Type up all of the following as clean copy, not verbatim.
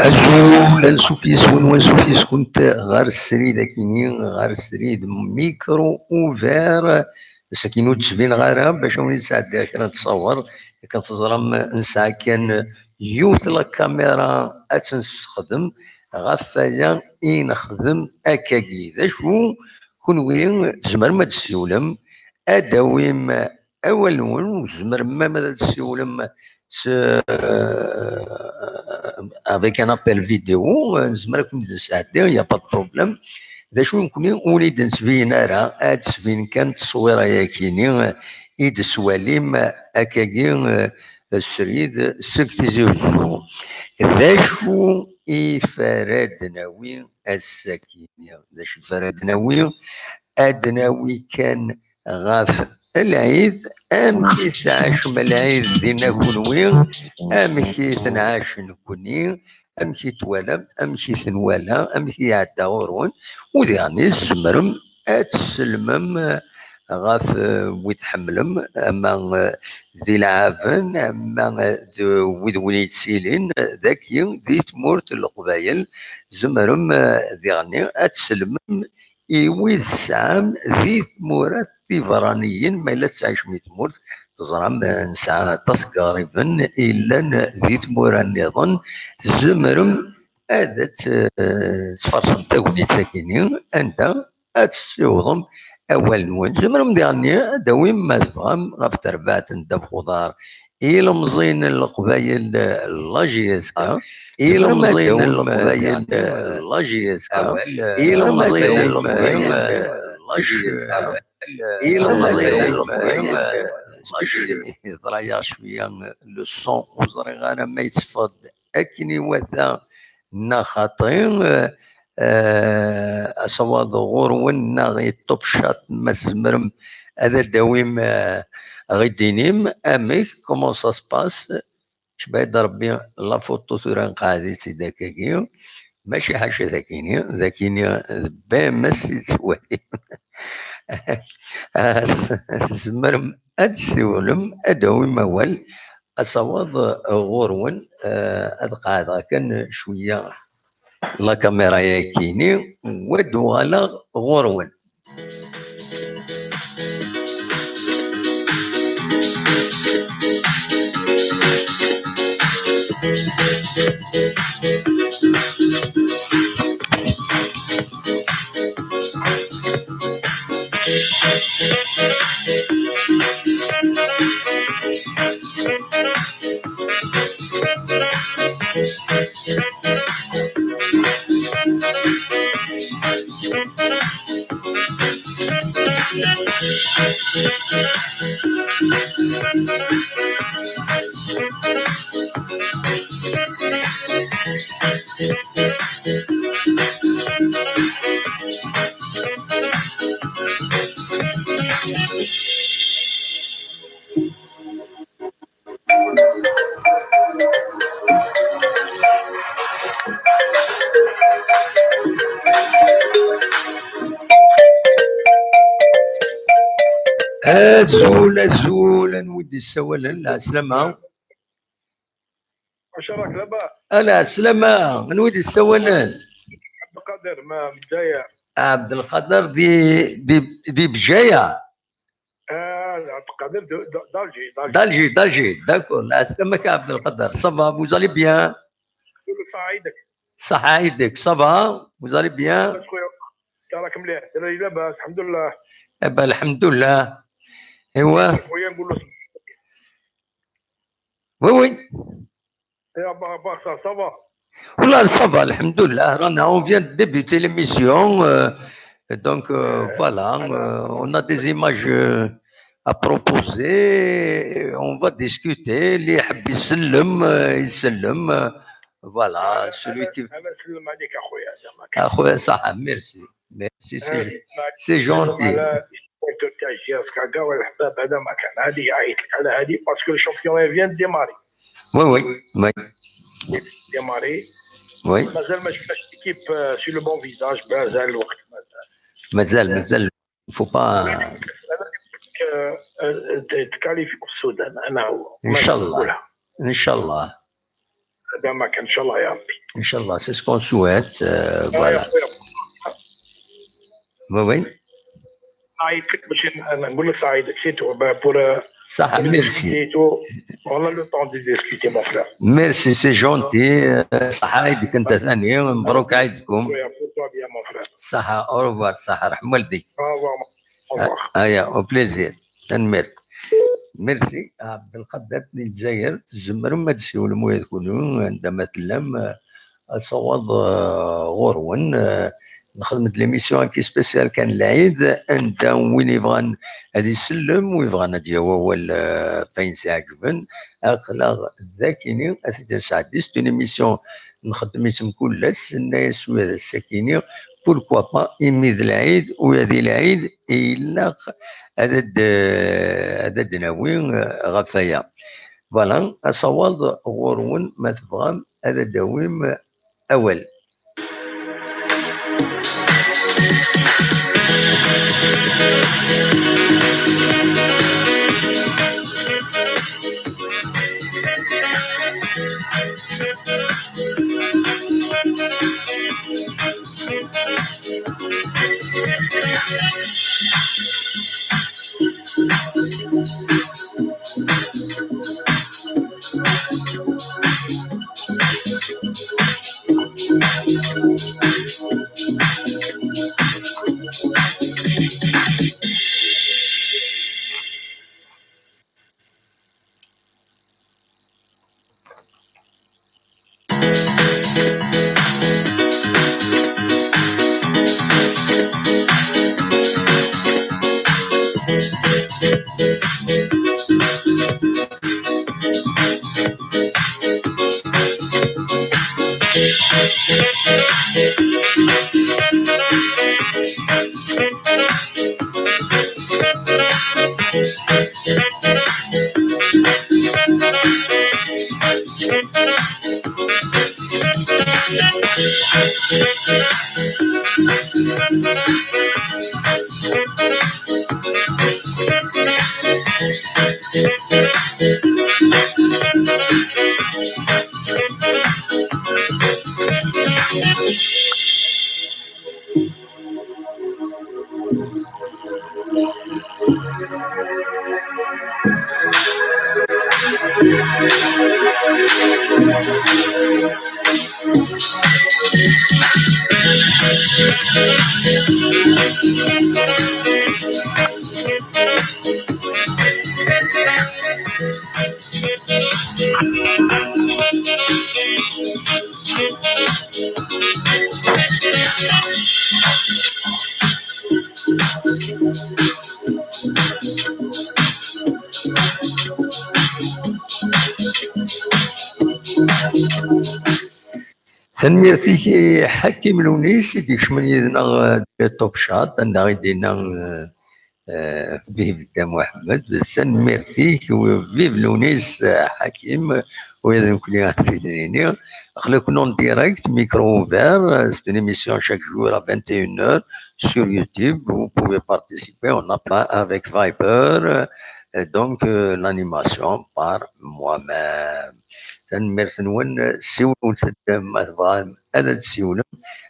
أزول نسوفيس ونسوفيس كنت غار السريد أكيني غار السريد ميكرو أوفير ساكينو تشفين غارها باش وني نساعد كرا نتصور كنتظرم نسعى كان يوث لا كاميرا أتنستخدم غفايا نخدم أكاكي ذا شو كونوي زمر ما تسيولم أداويم أول وزمر ما تسيولم avec un appel vidéo نزمر نكون نساعدو يا با بروبليم ذا شو نكوني وليد نسفين راه هاد سفين كانت تصويره ياكيني ايد سواليم اكاكي السريد سكتيزي وزو ذا شو فراد ناوي السكينه ذا شو فراد ناوي ادناوي كان غاف العيد امشي تعاش من العيد دينا كونوي امشي تنعاش نكوني امشي توالم امشي ثنوالا امشي يعدى غورون وديعني السمرم اتسلمم غاف ويتحملم اما ذي العافن اما ويد وليد سيلين ذاكي ذي تمورت القبايل زمرم ذيعني اتسلمم ويد سام ذي ثمورات تيفرانيين ما إلا تعيش ميت مورت تزرم نسعى تصقارفن إلا ذي تمورا نظن زمرم هذا تفرصن تاكوني تساكيني أنت أتسيوضم أول نوان زمرم ديالني داويم ما تفهم غف تربات انت بخضار إلا مزين القبايل لاجيسكا إلا مزين القبايل لاجيسكا إلا مزين القبايل لاجيسكا إلا مزين القبايل ضريا شوية لو صون وزري غانا ما يتفض أكني وثا نخاطين أصوات غور ونا غي طبشات ما تزمرم هذا داويم غيدينيم أميك كومون سا سباس شبايد ربي لا فوتو ثورا قاعدي سيدا كاكيو ماشي حاجة ذاكيني بامس يتسوالي زمرم أتسولم أدوي موال أصوات غورون أدقى كان شوية لا كاميرا ياكيني ودو على غورون أزول نودي السوالا العسلامة واش راك لاباس؟ العسلامة نودي السوالا عبد القادر من الجزائر. عبد القادر دي بجاية. عبد القادر d'Alger, d'accord. العسلامة عبد القادر. Ça va, vous allez bien? صح عيدك. Ça va, vous allez bien? راك مليح؟ لاباس الحمد لله. الحمد لله. ايوا خويا نقول له وي Ça va. Voilà, ça va, alhamdoulilah. On vient de débuter l'émission. Donc, voilà, on a des images à proposer. On va discuter. Les habits يسلم. Voilà, celui qui. انا نسلم عليك اخويا زعما Akhoya Saha, merci. Merci, c'est gentil. على تاع جيرس كاكا والحباب هذا ما كان هذه عيط لك على هذه باسكو الشامبيون فيان ديماري Oui, oui, oui, ديماري oui. مازال ما شفناش ليكيب سي لو بون فيزاج مازال الوقت Mazal. Il faut pas. تكاليفيكو في السودان انا هو Inch'Allah. Inch'Allah. هذا ما كان ان شاء الله يا ربي Inch'Allah, c'est ce qu'on souhaite. Voilà. Oui, oui. عيط لك باش نقول لك سعيدك سيتو بور Saha, merci. On a le temps de discuter, mon frère. Merci, c'est gentil. صحة عيدك أنت ثاني مبروك عيدكم. Pour toi bien, mon frère. صحة au revoir صحة رحم والديك. Au revoir. Au revoir. au plaisir. تنمير. ميرسي عبد القادر من الجزائر تجمروا ما تسيولوا ما يكونوا عندما تلم الصواب غورون نخدم ليميسيون كي سبيسيال كان العيد انت وين يبغى هذه يسلم ويبغى نادي هو فين سيعجبن اخلاق ذاكيني اسيدي سعدي سي ايميسيون نخدم اسم كل الناس وهذا الساكيني بوركوا با يميد العيد وهذه العيد الا هذا الدناوي غفايا فوالا اصواد غورون ما تبغى هذا دويم اول تنميرتي حكيم لونيس ديك شمن يدنا توب شات عندنا غيدينا فيف دا محمد تنميرتي وفيف لونيس حكيم ويا كل في ديني خليك نون ديريكت ميكرو اوفير سي une émission chaque jour à 21h sur YouTube vous pouvez participer on a pas avec Viber donc l'animation par moi-même تنميرت نون سيول ما تبغى هذا تسيولم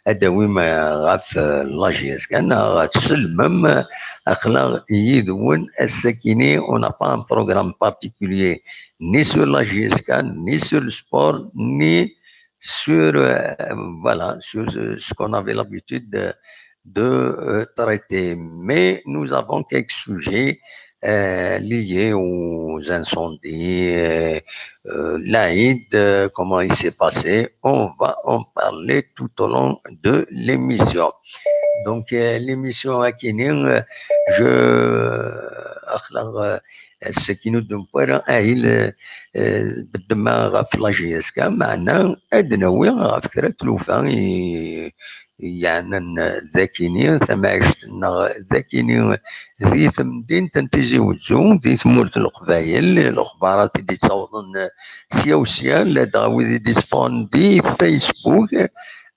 هذا وين غاف لاجيس كان غتسلمم اخلاق يدون السكيني اون با ان بروغرام بارتيكولير ni sur la GSK, ni sur le sport, ni sur, voilà, sur ce qu'on avait l'habitude de traiter. Mais nous avons quelques sujets liées aux incendies, l'Aïd, comment il s'est passé. On va en parler tout au long de l'émission. Donc, l'émission à Kinin, je أخلق السكينة دمبارا أهل بالدماغ غاف لاجيس كا معنا أدنوي غاف كرا تلوفا يعني ذاكيني ثم عشتنا ذاكيني ذي ثمدين تنتزي وتزوم ذي ثمورة القبايل الأخبارات دي تصوضن سيا وسيا لا داوي دي سبون دي فيسبوك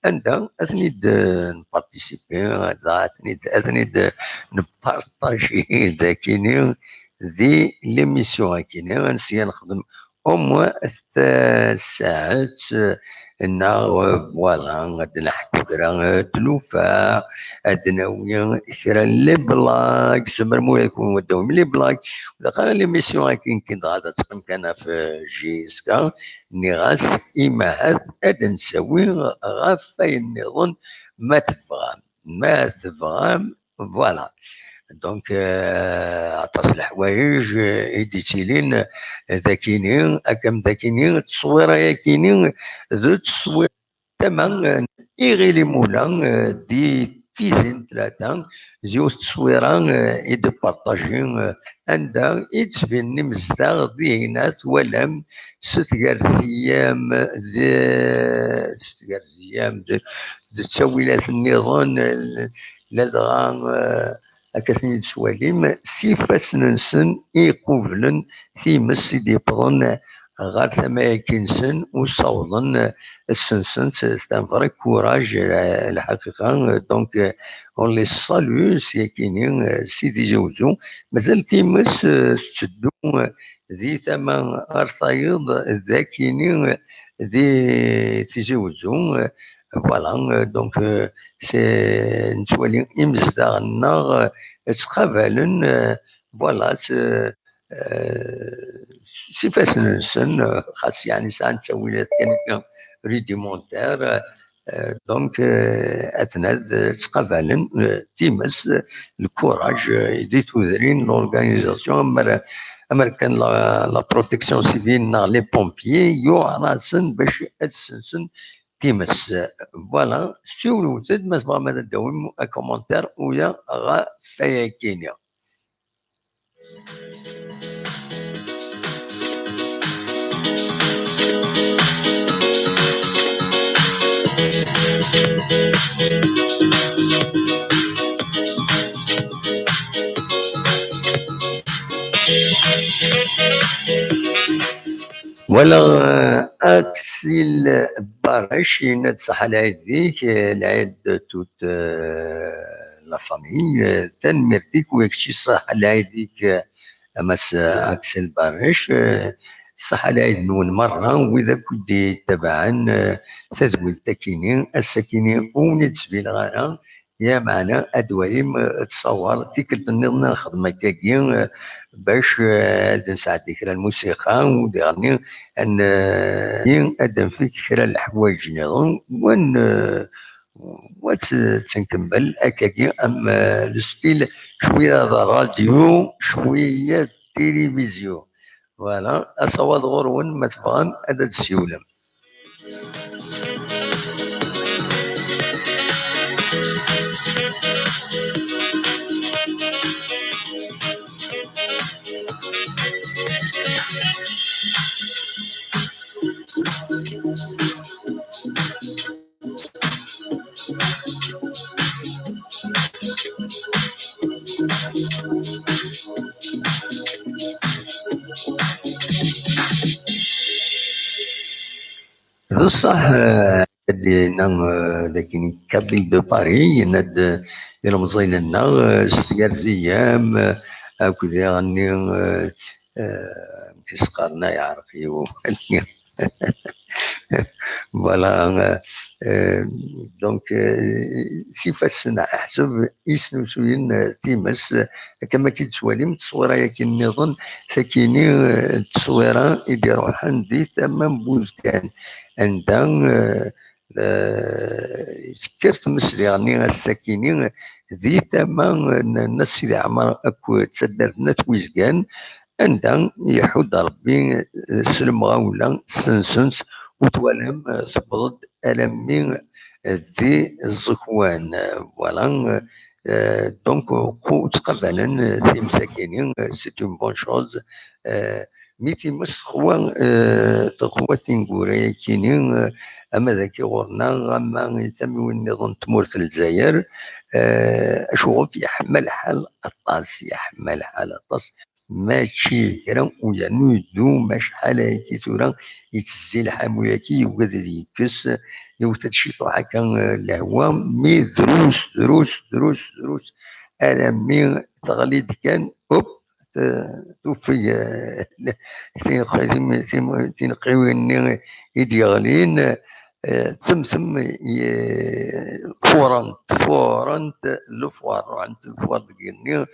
عندها اثني نبارتيسيبي اثني نبارطاجي ذاكيني ذي ليميسيون كيني غنسيا نخدم او موان 3 ساعات نا فوالا غادي نحكو كرا تلوفا ادناويا كرا لي بلاك زمر مو يكون وداهم لي بلاك ولا قال ليميسيون كاين غادا تقم كان في جيسكا نغاس إيماهات أد نسوي غافاين نظن ما تفغام فوالا دونك عطاس الحوايج إديتيلين ذاكينين أكم ذاكينين تصويرة ياكينين ذو تصوير تمام إيغيلي مولا دي تيزين 3 ديو تصويرة إدي بارطاجين عندها يتبني مزداغ دينات ولم 6 أيام ذي تسويلات النظام لدغا أكثني سواليم سيفاس ننسن يقوفلن في مسيدي بضن غار ثماكنسن وصوضن السنسن ستنفرق كوراج الحقيقة دونك اون لي سالو سيكينين سيدي جوزو مازال كيمس تشدو ذي ثمن أرثايض ذاكينين ذي تيجوزو فوالا دونك سي نتولي إمزداغنا تقابلن فوالا سيفاس ننسن خاص يعني ساعة تسويلات كان ريديمونتير دونك أثناء تقابلن تيمس الكوراج دي تودرين لورغانيزاسيون أمر كان لا بروتيكسيون سيفيل نا لي بومبيي يوعراسن باش أتسنسن تيمس فوالا سولو زد ما تبغى ماذا دوم كومونتير ويا غا فيا كينيا ولا أكسل بارش نتصح العيد ذيك العيد توت لا فامي تنمرتيك ويكشي صح العيد ذيك أمس أكسل بارش صح العيد نون مرة وإذا كنت تبعا تذوي التكينين السكينين ونتسبيل غانا يا معنا أدويم تصور تيكلت النظام الخدمة كاكين باش نساعد كرا الموسيقى وديرني ان ادم فيك كرا الحوايج نظن وتنكمل هكاكي اما الستيل شويه راديو شويه تلفزيون فوالا اصوات غرون ما تفهم هذا السيولم بصح لكن كابيل دو باري يناد يرمزي لنا 6 أيام أكو ذي تسقرنا يعرفي فوالا دونك سيفاس احسب يسنو سوين تيمس كما كي تسوالي متصوره ياكي نظن ساكيني التصويره يديروا عندي تمام بوزكان عندها سكرت مسلي غني الساكنين ذي تما الناس سيدي عمر اكو تسدرت نتويزكان عندها يحود ربي سلم غاولا سنسنت وتوالم تبرد ألمي ذي الزكوان فوالا دونك خو تقبلا في مساكين سيت اون بون شوز ميتي مس خوا تخوا تنقوري كينين اما ذاك غورنا غما يتم النظام تمورت الجزائر اشغل يحمل حال الطاس يحمل حال الطاس ماشي كرا ويعني ذو شحال هاكي ثورا يتزي الحام وياكي يوقد يكس يوتد شي هكا الهوا مي دروس دروس دروس دروس انا مي تغليد كان اوب توفي تنقيوني يدي غالين ثم فورنت لفوار عند الفوار ديالني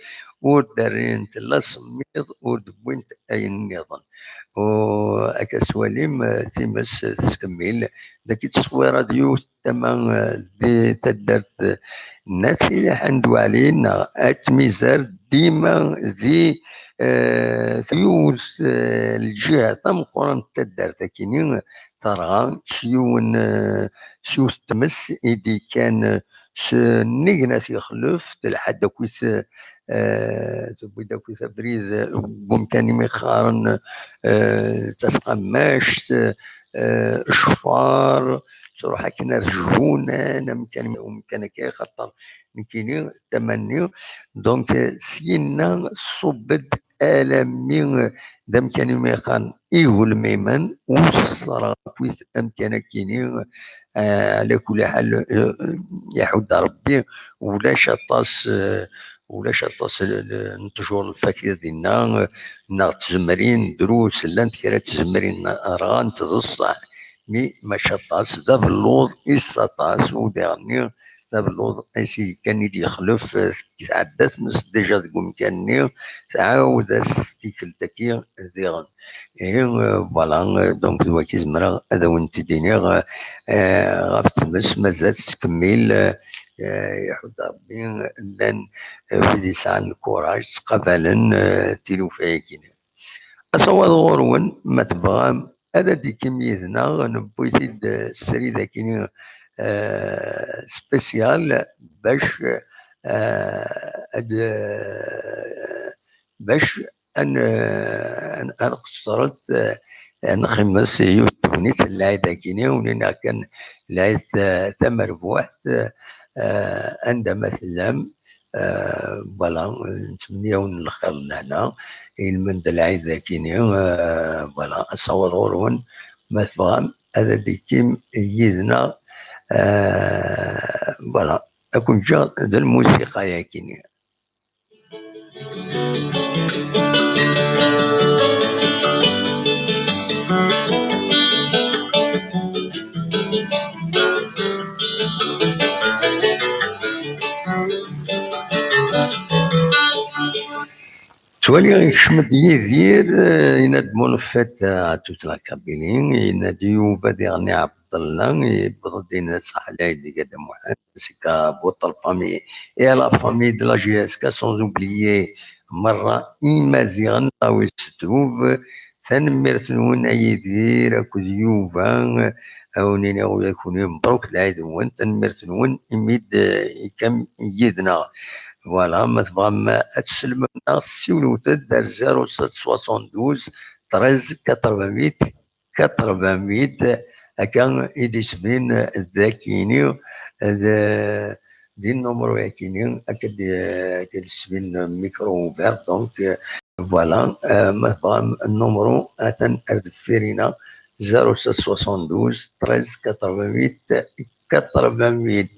ودارينت لا سميض ودبوينت اي النظام وهكا سواليم تيمس تكمل داك التصويره ديو تما دي تدرت الناس اللي حندو علينا اتميزار ديما ذي ثيوث الجهه تم قرن تدرت كينين ترغى شيون تمس إيدي كان نيغنا في خلف تلحد كويس تبدا كويس بريز بمكان مخارن تسقماش شفار تروح كنا رجعون انا ممكن كي خطر نكيني تمني دونك سينا صبد آلامي دم كان ميقان إيهول ميمن وصرا كويس أمكان كيني على كل حال يحود ربي ولاش طاس نتجور الفاكهة ديالنا ناغ تزمرين دروس لانت كرا تزمرين ران تضصح مي ما شطاس ذا باللوض إساطاس وديرني ذا باللوض أسي كان يدي يخلف تعدات مس ديجا تقوم كاني تعاود ستيكل تكي ديغن فوالا دونك دلوقتي زمرا هذا وين تديني غاف تمس مازال تكمل يحود ربي لان ولد يسعى الكوراج تقبلا تيلو فايكين أصوات غورون ما تبغام هذا دي كميتنا نبويتي السري ذاكيني سبيسيال باش باش أن قصرت نخمس يوتونيت اللاعب كيني ولينا كان لاعب تمر بواحد عندما تلام فوالا نتمنيو الخير لهنا المند العيد ذاكيني فوالا أصور غورون ما تفهم هذا ديكيم يدنا فوالا أكون جا الموسيقى ياكيني تولي يشمد يدير ينادمون فات توت لا كابيلين ينادي يوفا ديغني عبد الله يبغض الناس على يدي قدام واحد سكا بوط الفامي اي لا فامي دو لا جي اس كا سون اوبليي مره إيمازيغن او يستوف تنمرت نون يدير اكد يوفا اونيني او يكون مبروك العيد وانت تنمرت نون يميد كم يدنا فوالا ما تبغى تسلم لنا السيول دار 0772 13 88 هكا يدي سبين ذاكيني دي النمرو ياكيني هكا ديال سبين ميكرو فير دونك فوالا ما تبغى النمرو اتن اردفيرينا 0772 13 88 88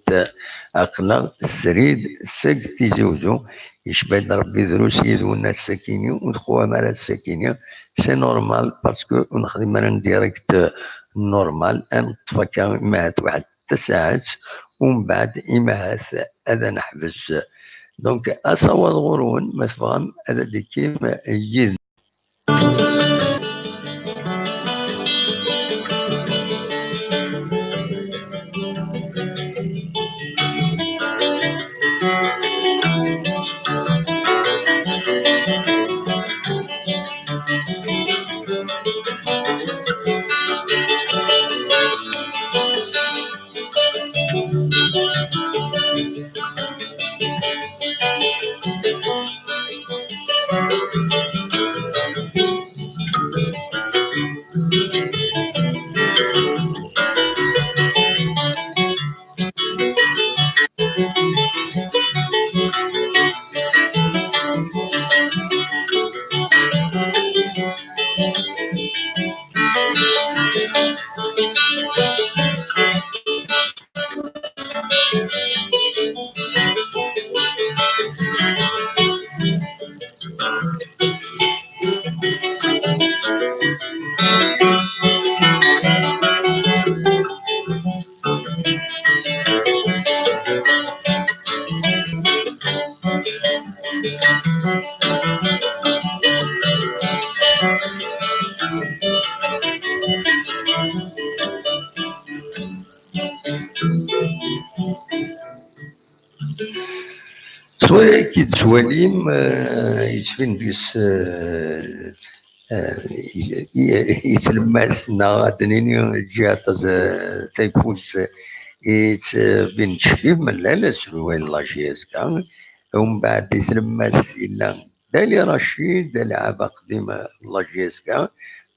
عقلا السريد سق تيزوزو يشبه ربي دروس يدونا الساكيني ودخوا مال الساكيني سي نورمال باسكو نخدم انا ديريكت نورمال ان تفكا معات واحد 9 ساعات ومن بعد إماهات هذا نحبس دونك أصوات غرون ما تفهم هذا ديكيم يد تصوير كي تزواليم يتفين ديس يتلمس نا دنيني جهة تيفوز بين تشبيب من لا سوين لاجيس كان ومن بعد يتلمس إلا دالي رشيد دالي عابا قديمة لاجيس كان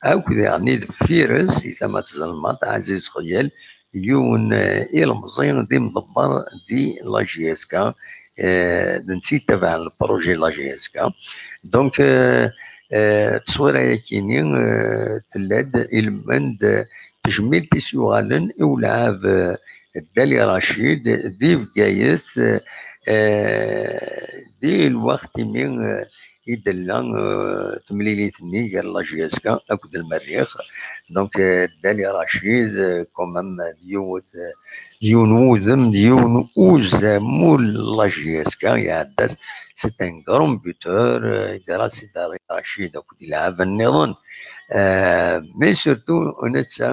أو كذا يعني فيرس إذا ما تزلمت عزيز خيال يون المزين دي مدبر دي لاجيسكا نسيت تبع البروجي لاجيسكا دونك تصويره كيني تلاد المند تجميل تيسيوغالن ولعاب دالي رشيد دي فقايث دي الوقت من يدلا تمليليتني قال لاجيسكا اكد المريخ دونك دالي رشيد كومام ديون وذم ديون وزامول لاجيسكا يعدس سي ان كروم بوتور قرا سي دالي رشيد اكد يلعب النظام مي سورتو نتسا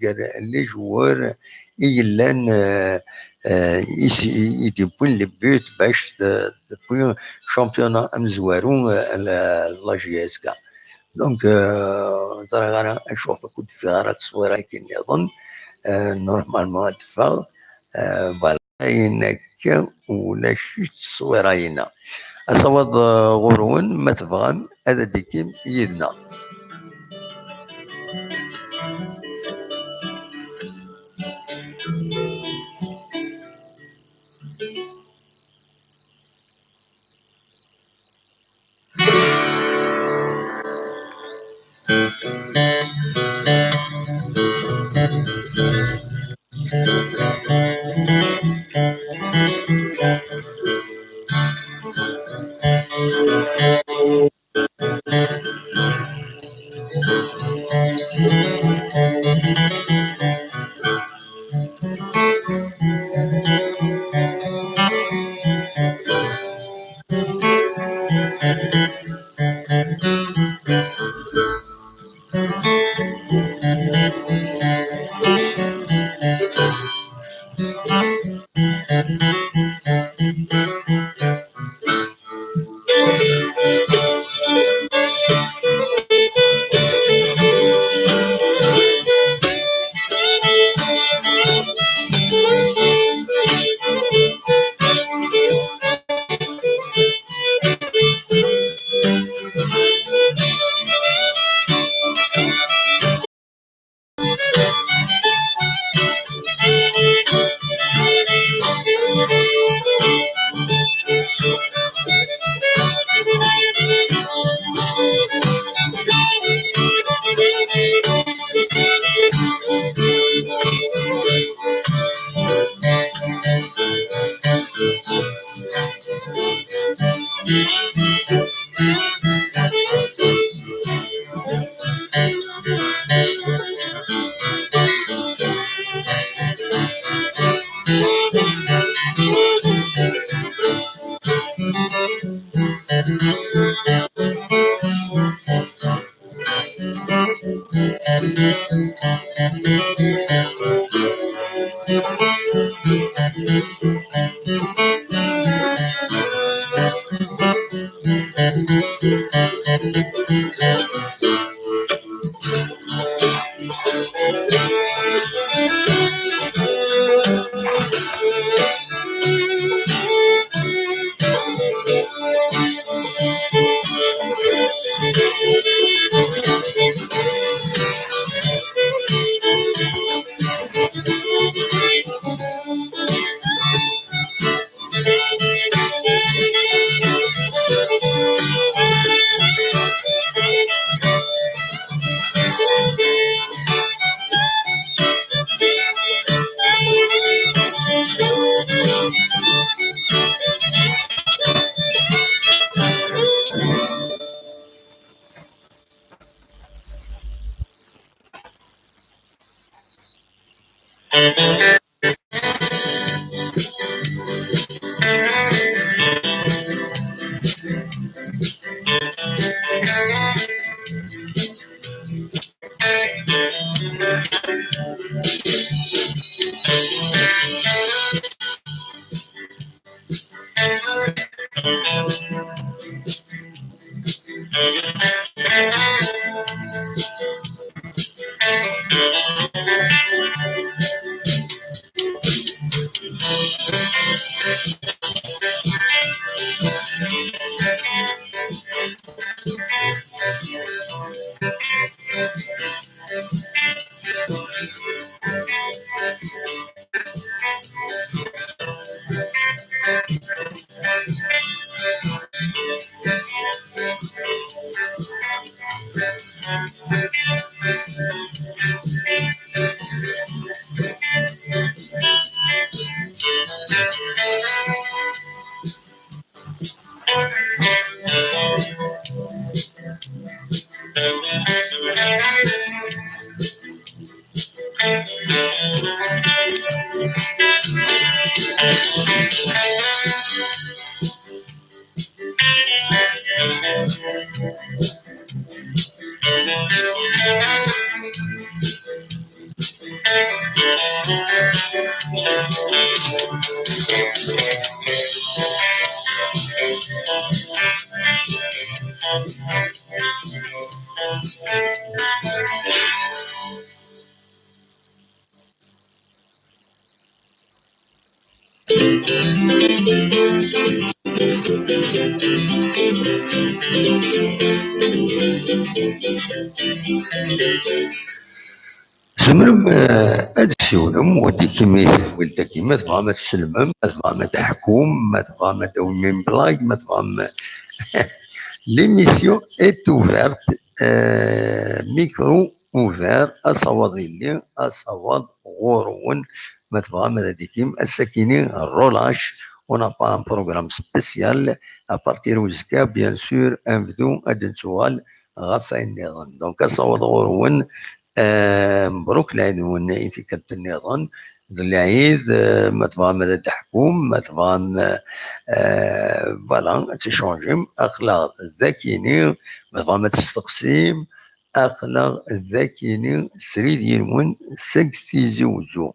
قال لي جوار يلان يديبون لي بيوت باش تبوي شامبيونا امزوارون لا جي اس كا دونك ترى انا اشوف كنت في غير تصويره كي نظن نورمالمون تفا فوالا ينك ولا شي تصويره هنا اصوات غورون ما تبغى هذا ديكيم يدنا تزمرم ad tsiwlem waddi kima ولدك ما تبغى ما تسلمم ما تبغى ما تحكم ما تبغى ما تدوي من بلاك ما تبغى ما l'émission est ouverte micro ouvert أصوات اللي أصوات غورون ما تبغى ما تديكيم السكينين الرولاش on n'a pas un programme spécial à partir jusqu'à bien sûr نبدو هاد السؤال غفا النظام دونك أصوات غورون مبروك العيد والنعيم في كلمة النظام العيد ما تبغى ما تحكم ما تبغى فوالا تشونجيم اخلاق الذكيين ما تبغى ما تستقسيم اخلاق الذكيين سري ديالهم سكتي زوجو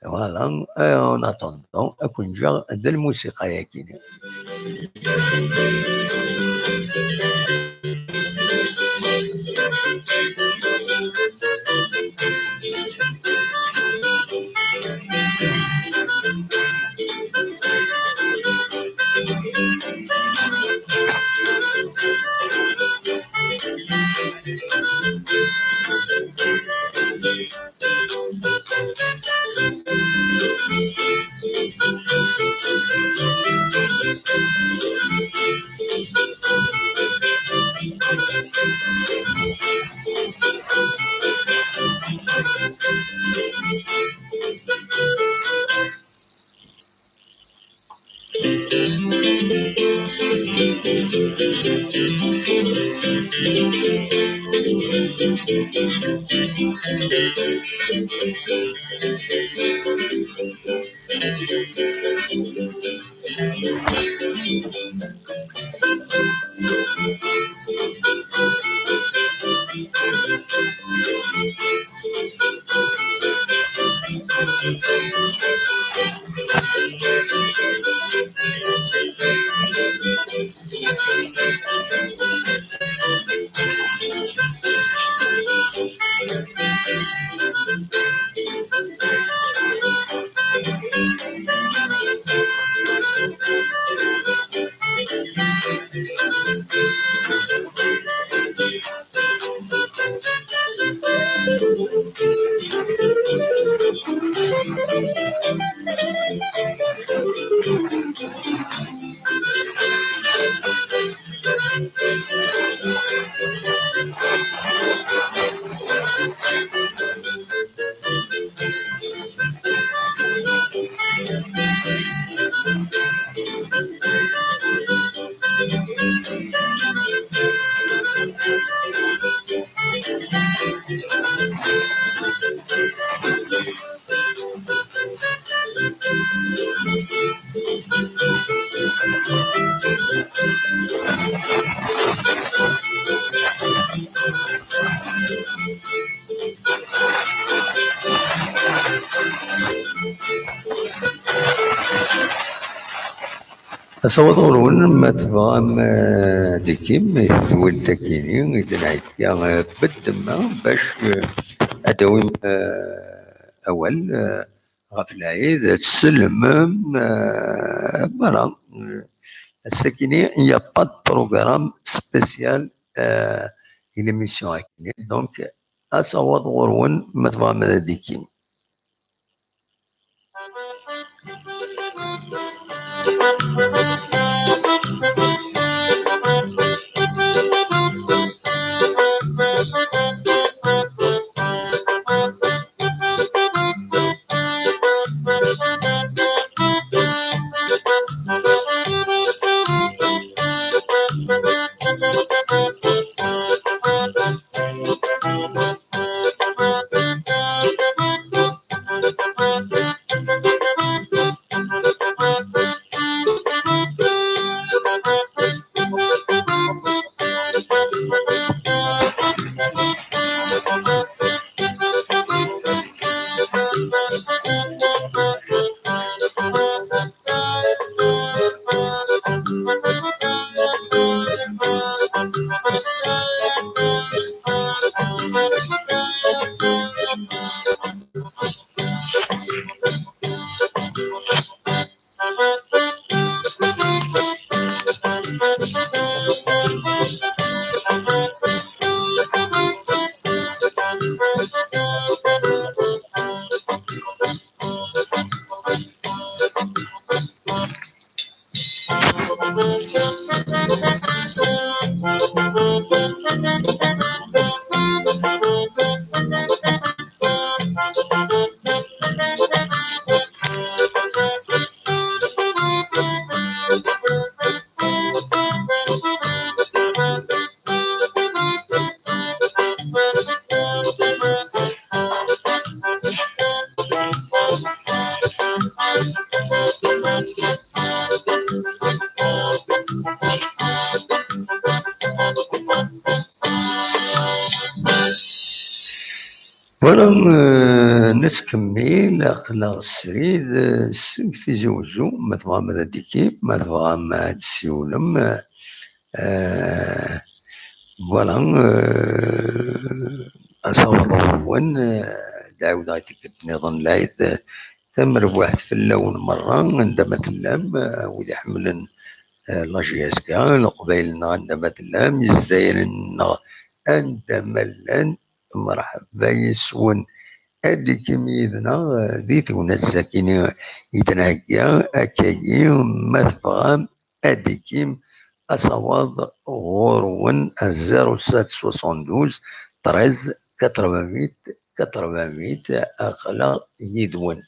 فوالا اون اتوندون اكون جا هذا الموسيقى ياكيني أصورون ما تبغى ما ديكيم ثول تاكيني إذا نعيطيا بالدماء باش أداوي أول غف العيد تسلم فوالا الساكيني il n'y a pas de programme spécial une émission donc أصوات غرون مثل ما ديكيم. فوالا نتكمل أقلا السريد تيزوجو مثلا ماذا ديكي مثلا مع تسيولم فوالا أصور هون داود غايتك نظن لايث ثمر واحد في اللون مرة عندما تلام ولي حملن لاجياسكا قبيلنا عندما تلام يزايرن عندما لان مرحبا يسون هادي كميدنا ذي ثونا الساكنة يتنهجا أكايي مثفغام هادي كيم أصواد غورون 0772 13 88 أخلا يدون.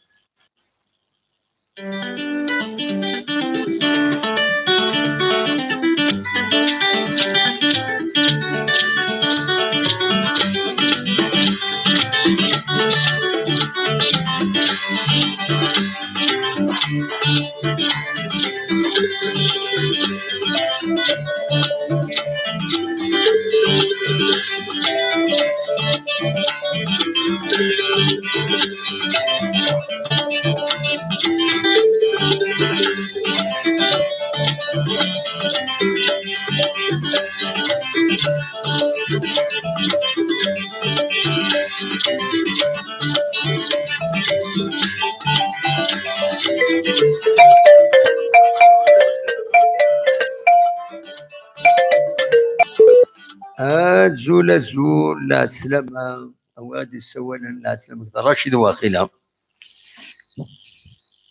أزول أزول لا سلامة أوادي السوالة لا سلامة رشيد واخيلا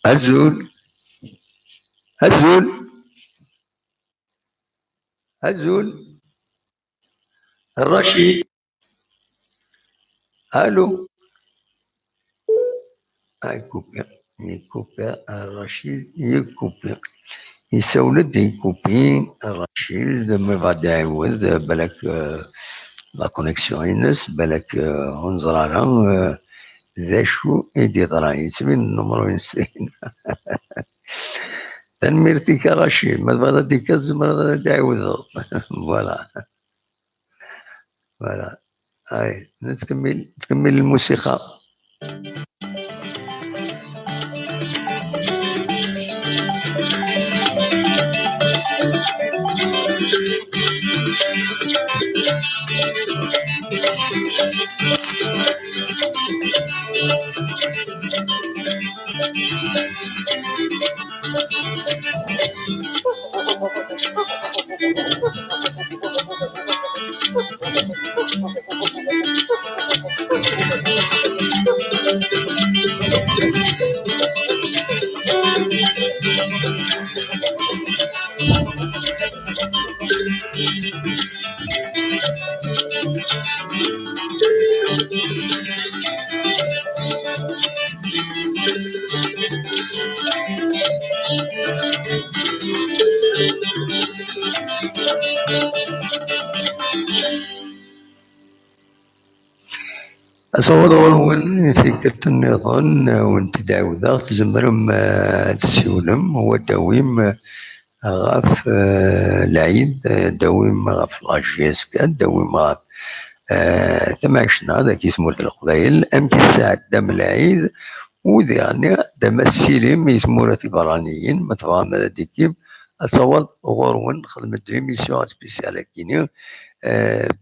أزول أزول أزول الرشيد ألو يكوبي الرشيد يكوبي يسولد يكوبي الرشيد ما بعد يعوض بالك لا كونيكسيون ينس بالك هنزرانا ذا شو يدي طرا يتمين النمرو ينسين تنميرتك رشيد ما بعد ديك الزمر تعوض فوالا فوالا هاي نتكمل الموسيقى. أصوات غلون فكرة النظام ونتداوذ تزمرم تسولم هو داويم غاف العيد داويم غاف لاجيسكا داويم غاف ثماشنا ذاك اسمه القبايل أمتي الساعة دام العيد ودي يعني دام السيلم يسمو تبرانيين مثلا ماذا ديكيب أصوات غرون خدمة دريميسيون سبيسيال كيني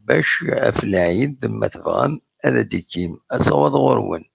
باش في العيد ما تبغى هذا ديكيم أصوات غرون.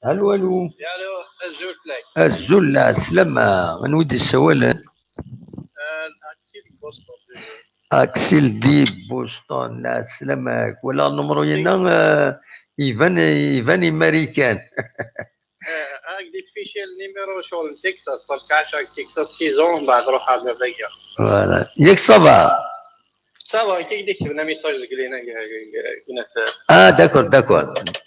الو الو. الو الزول لك الزول سلامة، من ودي السوالن؟ اكسيل بوسطن اكسيل دي بوسطن. لا سلامك، ولا النمرو ينا ايفان امريكان. اكدي فيشيل نيميرو شغل تكساس فالكاش تكساس سيزون بعد روح على فيجا فوالا ياك صافا. صافا كي ديك كتبنا ميساج قلينا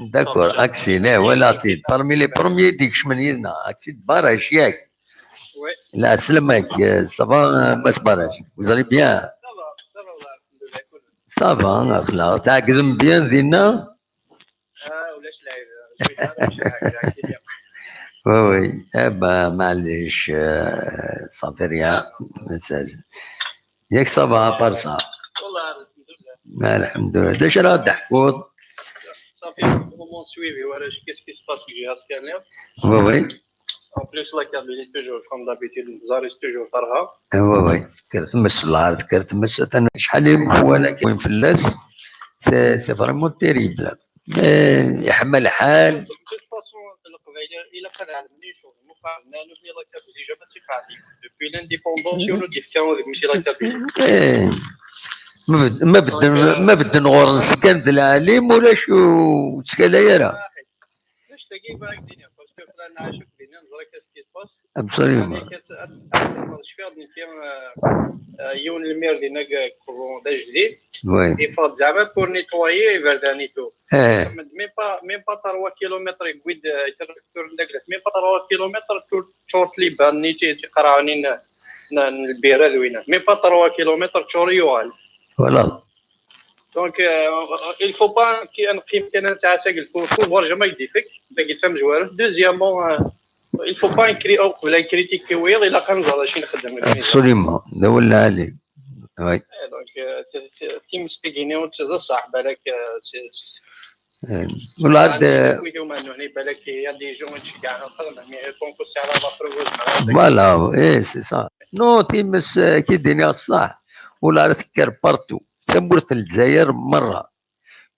داكور اكسيل. ولا عطيت برمي لي بروميي ديك شمنينا اكسيل باراش ياك. وي لا سلامك صافا بس باراش وزالي بيان. صافا والله الحمد لله كل صافا اخلا تعقدم بيان دينا. ولاش العيد وي معليش صافي ريان مساج ياك صافا برصا. والله الحمد لله الحمد لله. داش راه ضحكوط صافي مومون سويفي واش كيس كي سباس في الجهاز كامل. وي En plus, la carte est toujours, comme d'habitude, nous arrête toujours par là. وي كرتمس الله كرتمس شحال يمخوالك وين فلاس. سي فريمون تيريبل. يحمل حال. De toute façon, il a pas d'amener sur le mot par nano ni la carte déjà pas si facile. Depuis l'indépendance, on a dit qu'on a mis la carte. ما بدنا نغور نسكن ذا العليم ولا شو تسكالا يرى. باش تلاقي باك الدنيا باسكو فلان عاشق بينا نزرا كاسكي باس. ابسوليومون. شفير كان يون المير دينا كورون دا جديد. وي. يفاض زعما بور نيتوايي فردانيتو. ميم با 3 كيلومتر يقود تركتور نداكلاس ميم با 3 كيلومتر شورت لي بانيتي تقراوني البيره ذوينه ميم با 3 كيلومتر تشوريوال. فوالا. دونك il faut pas كي انا تاع ساقل فوق جا ما يديفك باقي تفهم جوار. دوزيامون il faut pas نكري او قبل نكريتيكي ويض الا كنزال شي نخدم. ابسوليومون هذا هو اللي عليه. وي. دونك تيمسكيني وانت صح بالك ولا فوالا ايه سي صا نو تيمس كي ديني الصح ولا تذكر بارتو تمورت الجزائر مره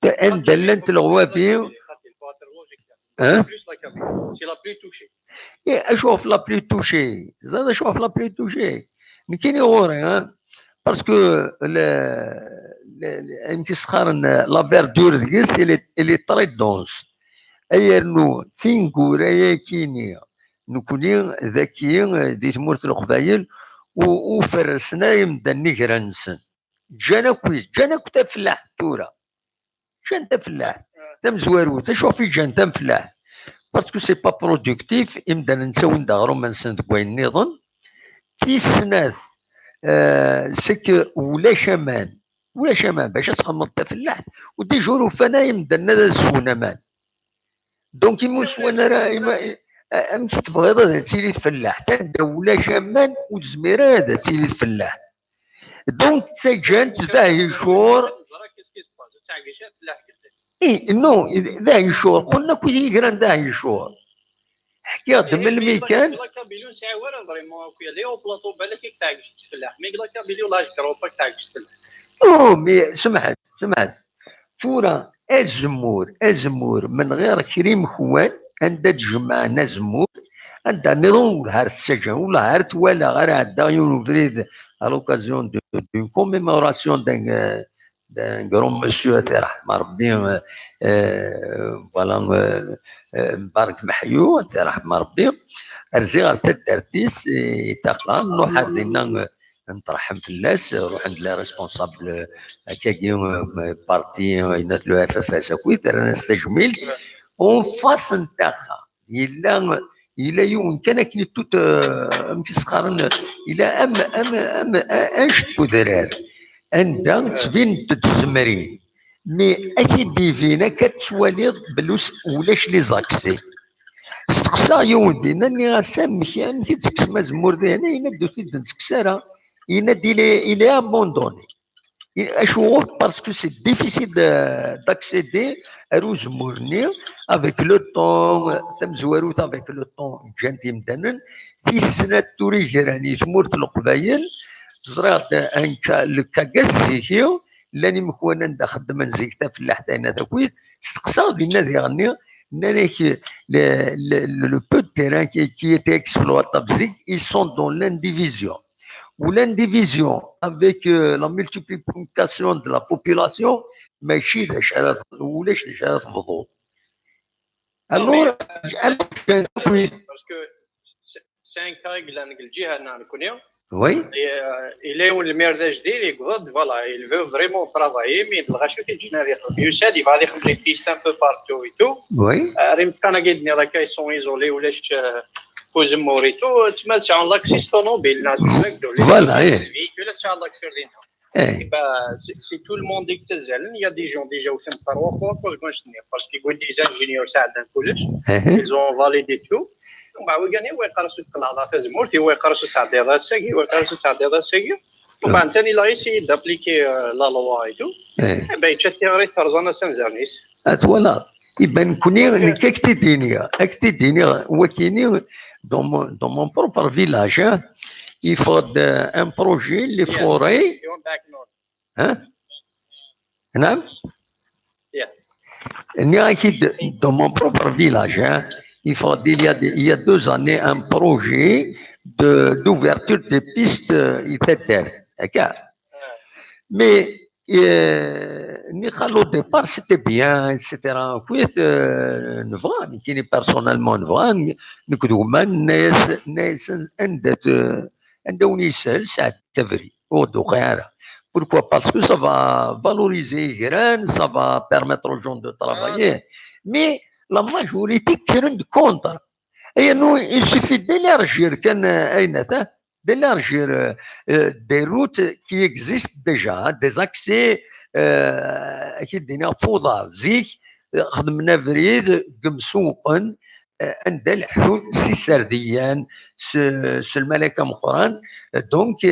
ان دلنت الغوافي اشوف لا بلي توشي زاد اشوف لا بلي توشي مي كاين غوري باسكو يمكن سخارن لا فيردور ديس اللي تري دونس اي انه فين كورايا كينيا نكوني ذكيين دي تمورت القبايل وفرسنا يمدا نيكرانسن جانا كويس جانا كتا فلاح تورا جان تا فلاح تم زوارو تشوف في جان تا فلاح باسكو سي با برودكتيف يمدا نساو ندغرو ما نسند كوين نظن في السنات سك ولا شمان باش تخمط تا فلاح ودي جورو فانا يمدا نذا سونا مان دونك يموس وانا راه امشي تبغيض هذا تسيلي تفلاح تبدا ولا شمان وتزمير هذا تسيلي تفلاح دونك تسجلت ذا يشور اي نو ذا يشور قلنا كي يقرا ذا يشور حكي من الميكان او مي سمعت تورا الزمور من غير كريم خوان عند تجمع ناس زمور عند نظام هارت سجن ولا هارت ولا غير عندها يونفريد à l'occasion d'une commémoration d'un grand monsieur ترحم ربي فوالا مبارك محيو ترحم ربي ارزي غير تدرتيس تقرا نروح دينا نترحم في الناس نروح عند لي ريسبونسابل هكاكي بارتي ينات لو اف اف اس كويت رانا نستجمل اون فاس نتاعها إلا يوم كان كي توت مشي سخارن إلى أم أنشطو درار عندها تبين تتزمرين مي أكيد ديفينا كتواليض بلوس ولاش لي زاكسي استقصا يودي ناني غاسامك مشي تسكس مزمور دينا ينادو تيد نسكسارا ينادي إلي أبوندوني اشوف باسكو سي ديفيسيل d'accéder à زمورني avec le temps تم زواروت avec le temps جانتي مدنن في السنة توري جراني تمورت القبايل زرعت انكا لكاكاس زيكيو لاني مكوانا ندخل من زيكتا في اللحتين هذا كويس استقصاو لنا ديالني نانيك le peu de terrain qui était exploitable ils sont dans l'indivision ou l'indivision avec la multiplication de la population ماشي لشارات ولاش لشارات الفضول alors باسكو سان كايغ لان الجهه نكونيو oui il est où le maire d'Ajdir il voilà il veut vraiment travailler mais il غاشو تجينا ريح يساد يبغى يخرج لي بيست un peu partout et tout oui ريم كان قاعدني راك يسون ايزولي ولاش كوزموريتو تما تاع لاكسيس طوموبيل الناس فوالا الفيكول تاع لاكسير دينا سي تو الموند يتزالن يا دي جون ديجا وثم 3 فوا كوش نيا باسكو يقول دي زانجينيور ساعدنا كلش ils ont validé tout ومع وكاني ويقرصوا القلاده في زمورتي ويقرصوا تعديضات ساكي ويقرصوا تعديضات ساكي ومن ثاني لا يسي دابليكي لا لوا اي تو باي تشتي ترزانا سانزانيس فوالا يبان كوني كاكتي دينيا وكيني دون مون بروبر فيلاج il faut un projet les forêts hein نعم dans mon propre village hein, il y a 2 années un projet d'ouverture des pistes ITDR mais au départ c'était bien etc كويت نبغى كيني بيرسونيلمون نبغى نكدو ما الناس عندها ونيسال ساعة التفري ودو خيارة pourquoi parce que ça va valoriser les graines ça va permettre aux gens de travailler mais la majorité كيرن contre et nous il suffit d'élargir كان أين d'élargir des routes qui existent déjà des accès أكيد دينا فوضى زيك خدمنا فريد قمسوقا عند الحلول سي سرديان سي الملكه مقران دونك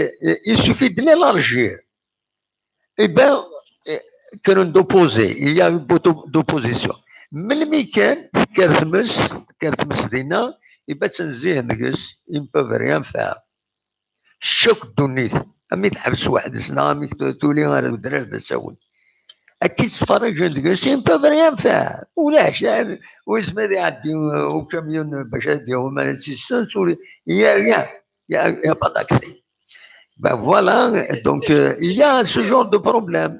il suffit de l'élargir et ben كانوا دوبوزي هي دوبوزيسيون ملي كان كرتمس دينا يبقى تنزيه نقص يمبوف ريان فيها الشوك دونيت امي تحبس واحد سنه امي تولي غير الدراري تساوي اكيد تفرج نقص يمبوف ريان فيها ولاش واسمه ذي عندي وكاميون باش يديهم انا تيسان تولي يا ريان يا با تاكسي Ben voilà, donc il y a ce genre de problème.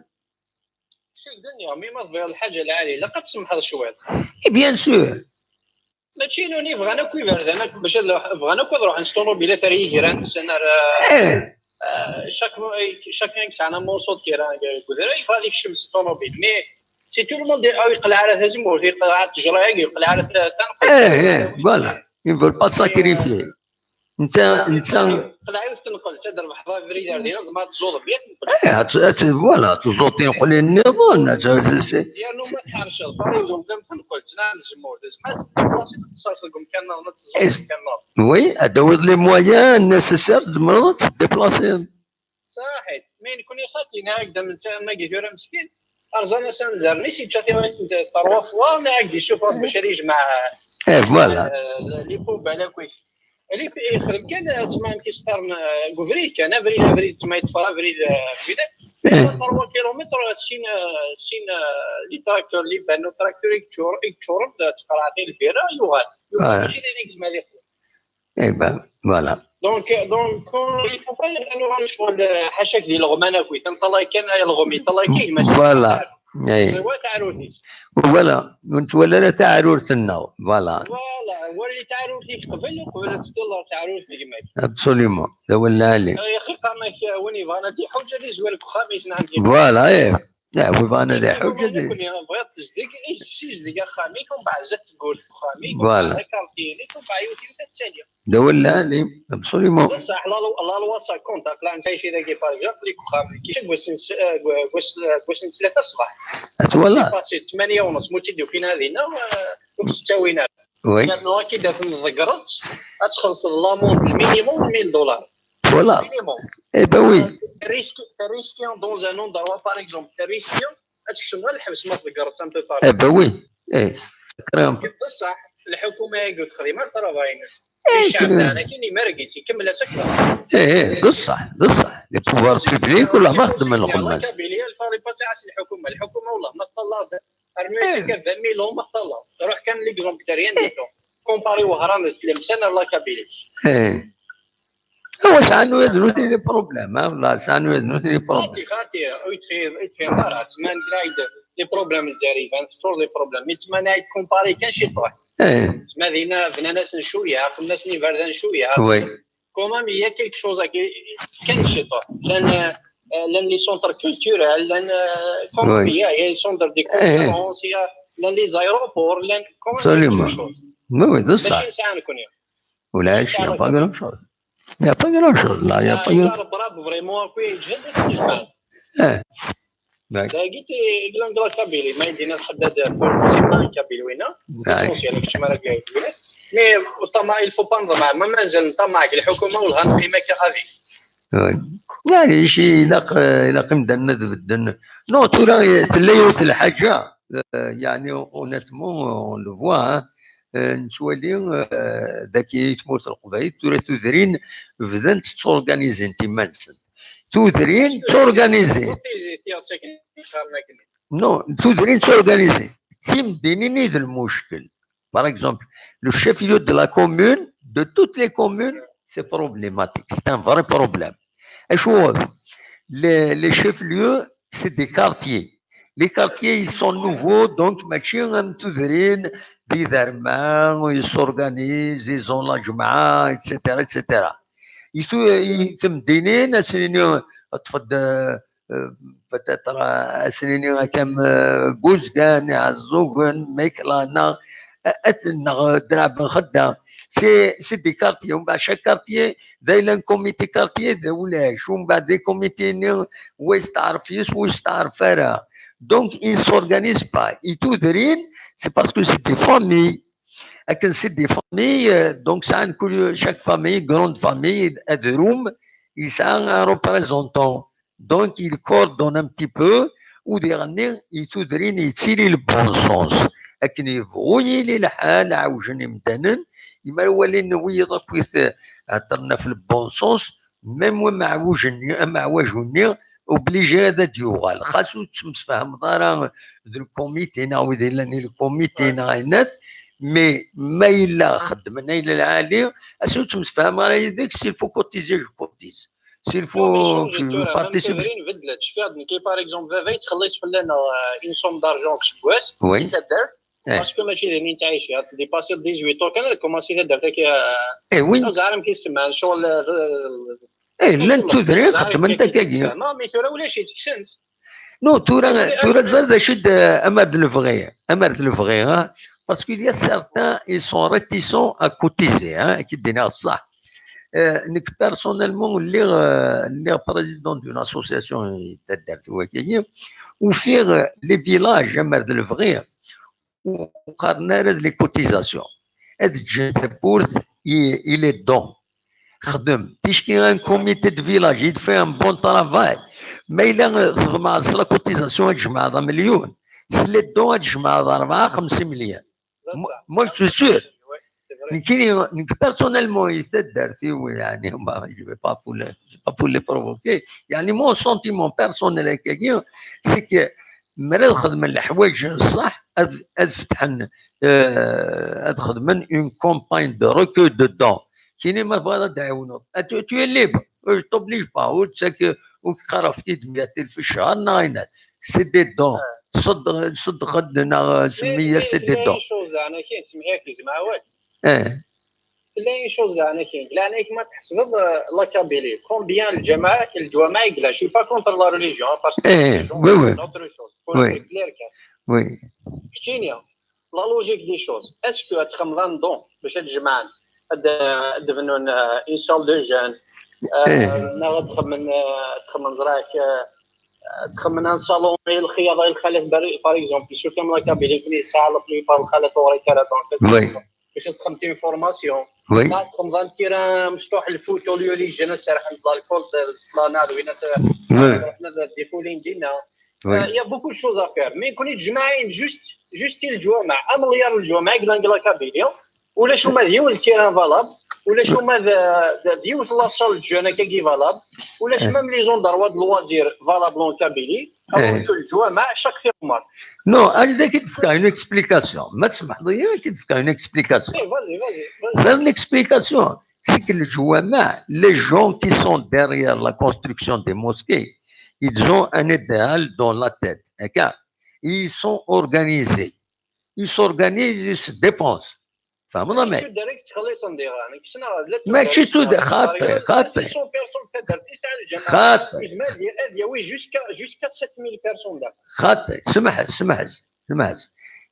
Et bien sûr. ماشي نوني بغانا كوي بردانا باش بغانا كوي نروح نستونو بلا تري كيران سنار شاك يسعنا موصوت كيران كوزيرا يفرا ديك الشمس طوموبيل مي سي تو الموند يقلع على هازم يقلع على التجريع يقلع على تنقل فوالا ils veulent pas sacrifier. انت قلعي وتنقل تدر بحضا فريدار ديالنا زعما تزول بيت فوالا تزول تنقل النظام ديالو ما تحرش الفاريزون بلا تنقل تنام الجمهور زعما بلاصه اختصاص لكم كان ناض كان وي ادوز لي مويان نيسيسير تمرض ديبلاسي صحيح مين يكون يخاطي هكذا من ما قيثورا مسكين ارزانا سنزرني سي تشاتي تروا فوا ما عاد يشوف باش يجمع فوالا لي بوب على كويك اللي يخرب كان تما كيستارن كوفريت كان فريد تما يتفرا فريد بداك 3 كيلومتر سين لي تراكتور اللي بانو تراكتور يكتشور تقراطي الفيرا يوغال ماشي ديك زعما لي ايوا فوالا دونك يفو با نو شغل حاشاك ديال الغمانه كوي تنطلع كان الغمي طلع كاين ماشي فوالا هو تعرورتيس فوالا نتولى تعرورتنا فوالا هو اللي تعرورتي قبل تدور تعرورتي كما ابسوليومون هذا هو اللي عليه يا اخي قامك وني فانا دي حجه دي زوالك خامس عندي فوالا لا فانا دي حجه دي بغيت تصدق ايش ديك خاميك ومن بعد زدت تقول خاميك فوالا كارتينيك ومن بعد يوتيوب الثانيه هذا هو اللي عليه ابسوليومون بصح الله الوصا كونت لا انت شي داكي باغ ليك خاميك كي كويس 3 الصباح فوالا باسي 8 ونص موتي ديو فين هذينا وستاوينا وي لانه كي دات نذكرت غتخلص لامون المينيموم $1000 فوالا اي با وي ريسكيون دون ان اندروا باغ اكزومبل ريسكيون غتشم غير الحبس ما تذكرت انت اي با وي اي كرام بصح الحكومه قلت خدمه طرافاين الشعب تاعنا كاين مرقيت يكمل سكر بصح لي بوفوار بوبليك ولا ما خدم الخماس الكابيليه الفاريبا تاع الحكومه والله ما طلعت ارمي سكر 20 مليون ما طلع روح كان لي كزومبل تاعين ديتو كومباري وهران التلمسان لا كابيلي هو سانو يدروتي لي بروبليم والله سانو يدروتي لي بروبليم خاطي يتفي مرات ما نقرايد لي بروبليم الجاري فور لي بروبليم يتما نايد كومباري كان شي طوح تما دينا بناناس شويه الناس اللي باردان شويه كومام هي كيك شوز كان شي طوح لان لي سونتر كولتورال لان كومام هي سونتر دي كونفيرونس لان لي زايروبور لان كومام وي ده صح ماشي ساعه نكون ولا شيء با غير شغل يا با غير شغل لا يا با غير برافو فريمون كوي جهد تجمع لقيت كلام كابيلي ما يدينا الحداد فور كابيلي وينا يعني كنت مرة قايل مي طمع الفو با نضمع ما مازال نطمع الحكومه والغن في مكان هذه يعني شي الى قمدنا بدنا نو ترى تليوت الحاجه يعني اونيتمون لو فوا نتولي ذاك تموت القبائل تدرين بدات تورغانيزي انت مانسن تدرين تورغانيزي نو تدرين تورغانيزي تيم دينيني المشكل باغ اكزومبل لو شيف ليو دو لا كومون دو توت لي كومون سي بروبليماتيك سي ان فري بروبليم اشوف لي شيف ليو سي دي كارتيي les quartiers ils sont nouveaux donc ماشي تدرين بيدرمان ils s'organisent ils ont la جمعة etc يتمدينين اسنين تفضل peut-être اسنين كم بوزقان عزوقن ميكلانا دراب خدام سي دي كارتيي ومن بعد شاك كارتيي دايلان كوميتي كارتيي دولاش ومن بعد دي كوميتي ويستعرف يس ويستعرف راه donc ils ne s'organisent pas. Et tout de rien, c'est parce que c'est des familles. Et c'est des familles, donc ça inclut chaque famille, grande famille, à deux rooms, ils ont un représentant. Donc ils coordonnent un petit peu, ودي غني يتودرين يتسيلي البون سونس لكن يبغوني لي الحال عاوجني مدنن يما ولي نوي ضاك هضرنا في البون سونس ميم ما عوجني وبليجي هذا ديوغال خاصو تمسفهم دارا الكوميتي ناوي لاني الكوميتي ناينات مي ما الا خدمنا الى العالي اسو تمسفهم راه يديك سي فو كوتيزي جو كوتيز سي فو بارتيسيبي بدلت شفيا كي باغ اكزومبل فاي تخلص فلان اون سوم دارجون كسكواس وي تدار باسكو ماشي ديني تعيش ديباسي 18 طور كان كومونسي تدار داك وين زعما كيسمع شغل لا تدري خدم انت كاكيا ما مي تورا ولا شي تكسنس نو تورا زاد شد اماد الفغي parce qu'il y a certains ils sont réticents à cotiser qui دينا الصح نك بيرسونيلمون اللي بريزيدون دون اسوسياسيون تدارت هو كي وفيه لي فيلاج اماد الفغي وقارنا لي كوتيزاسيون هاد الجبورت الى دون خدم تيشكي ان كوميتي دو فيلاج يدفع ان بون طرافاي ما الا مع لا كوتيزاسيون تجمع 1 مليون سلي دون تجمع 4 5 مليون مو سو سور كاين بيرسونيلمون يتدار فيه يعني ما جو با لي بروفوكي يعني مون سونتيمون بيرسونيل هكاكيا سي كي مريض خدم الحوايج الصح فتحن خدمن اون كومباين دو ريكو دو دون كاينين ما بغا تعاونوا تو ليبر جو توبليج با وخرفتي 200,000 في الشهر ناينات سي دي دون صدق خدنا سميه سي دي دون شوز انا كاين سمعها كيزمع واحد لا شوز انا كاين لا انا ما تحسب لا كابيلي كومبيان الجماعه يقلا شي با كونتر لا ريليجيون باسكو وي نوتر شوز وي وي كتينيا لا لوجيك دي شوز اسكو تخمضان دون باش تجمعان دفنون اون سول دو جون ناغد تخمن زراك تخمن ان صالون الخياطه الخالات باغ اكزومبل شوف كم لا كابيلي كلي صالح لي بار الخالات وريكاله دونك باش تخمتي فورماسيون تخمضان تيران مفتوح الفوتو لي جينا سرح الكول بلانار وين ديفولين دينا يا بوكو شوز افير مي كوني تجمعين جوست الجوامع مليار الجوامع لا كابيلي ولا شو ما ديو التيران فالاب ولا شو ما ديو لاصال جون كي فالاب ولا شمام لي زون دروات لوازير فالابلون كابيلي او الجوامع شاك في مار نو اجدا كتفكا اون اكسبليكاسيون ما تسمح لي كتفكا اون اكسبليكاسيون فاز الاكسبليكاسيون سي كو الجوامع لي جون كي سون ديريير لا كونستركسيون دي موسكي ils ont un idéal dans la tête d'accord ils sont organisés ils s'organisent ils se dépensent فهمنا ما ديريكت خلي صنديق انا كشنا ماشي تو خاطر خاطر هذه وي جوسكا 7000 بيرسون دابا خاطر سمح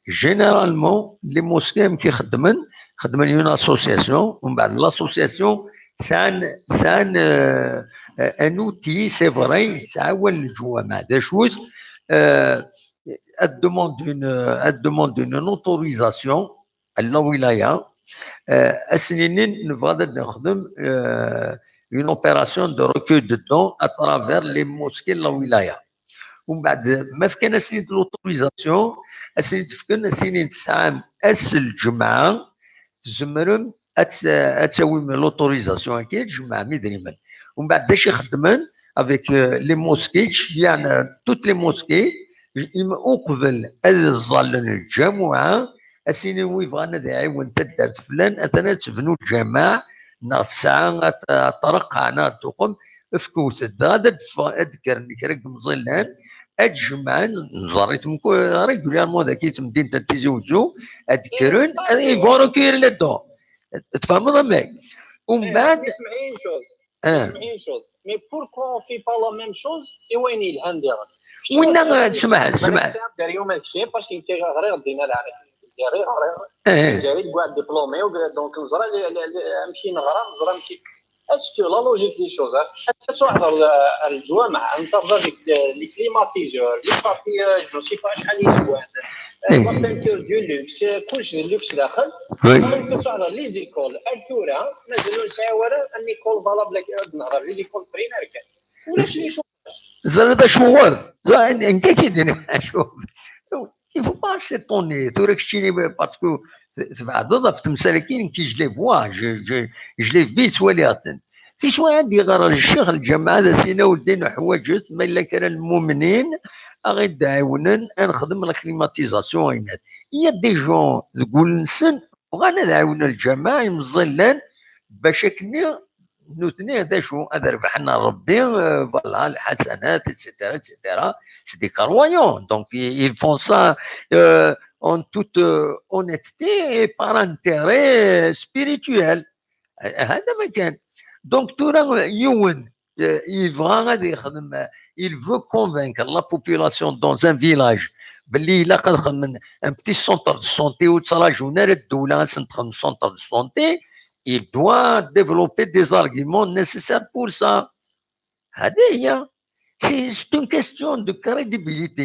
جينيرالمون لي موسكيم كيخدمن اون اسوسياسيون ومن بعد لاسوسياسيون سان ان اوتي سي فري تعاون الجوامع دا شوز demande une autorisation الولايه السنين نبغى نخدم une opération de recueil de dons à travers les mosquées de la wilaya ومن بعد ما فكنا سنين لوتوريزاسيون السنين فكنا سنين تسعام الجمعه تزمرم اتساوي من لوتوريزاسيون كي الجمعه مدريما ومن بعد باش يخدمن افيك لي موسكي يعني توت لي موسكي وقبل الظل الجمعه السنين ويفغانا داعي تدارت فلان اثنا تبنوا الجماع نا الساعه طرقعنا تقوم فكوت هذا اذكر نكرك مظلان اجمعان نزريتهم ريغولارمون ذاك مدينه تيزوزو اذكرون يفوركير لدو تفهموا معايا ومن بعد اسمعين شوز مي بوركوا في با لا ميم شوز وين الهان ديالك وين سمع دار يوم هادشي باسكو انت غير غدينا لها جاري بواحد ديبلومي دونك نزرا نمشي نغرا نمشي اسكو لا لوجيك دي شوز تحضر الجوامع انت فيك لي كليماتيزور لي بابي جو سي با شحال يزوان لا بانتور دو لوكس كلشي لوكس داخل ممكن تحضر لي زيكول الثوره مازالوا نساو ورا انيكول فالابل النهار لي زيكول بريمير كان ولا شي شوز زاد شوف انت كي دير شوف il faut pas s'étonner باسكو بعض في المسالكين كي je les vois je les vis سوالياتن في شويه عندي غير الشيخ الجماعه هذا سينا ودينا حوايج ما الا كان المؤمنين غير دعاونن نخدم لا كليماتيزاسيون هنا هي دي جون تقول نسن بغانا نعاون الجماعه يمزلان باش كني نوثني هذا شو هذا ربحنا ربي فوالا الحسنات اتسيتيرا اتسيتيرا سي دي كرويون دونك ils font ça en toute honnêteté et par intérêt spirituel هذا ما كان دونك ترى يون يبغى غادي يخدم il veut convaincre la population dans un village باللي الا قد خدم ان بتي سونتر دو سونتي وتصراجو نار الدوله سنتخدم سونتر دو سونتي il doit développer des arguments nécessaires pour ça. C'est une question de crédibilité.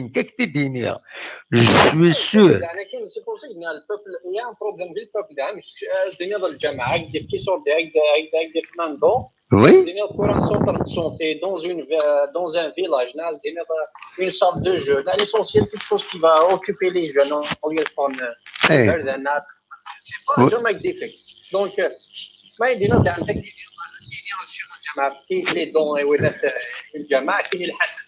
Je suis sûr. C'est pour ça qu'il y a un problème avec le peuple. Oui. Pour un centre de santé dans un village, une salle de jeu. L'essentiel, quelque chose qui va occuper les jeunes au lieu de prendre c'est pas jamais difficile. Donc, ما يدينا عندك سيدي الشيخ الجماعه كيف لي دون ولات الجماعه كاين الحسن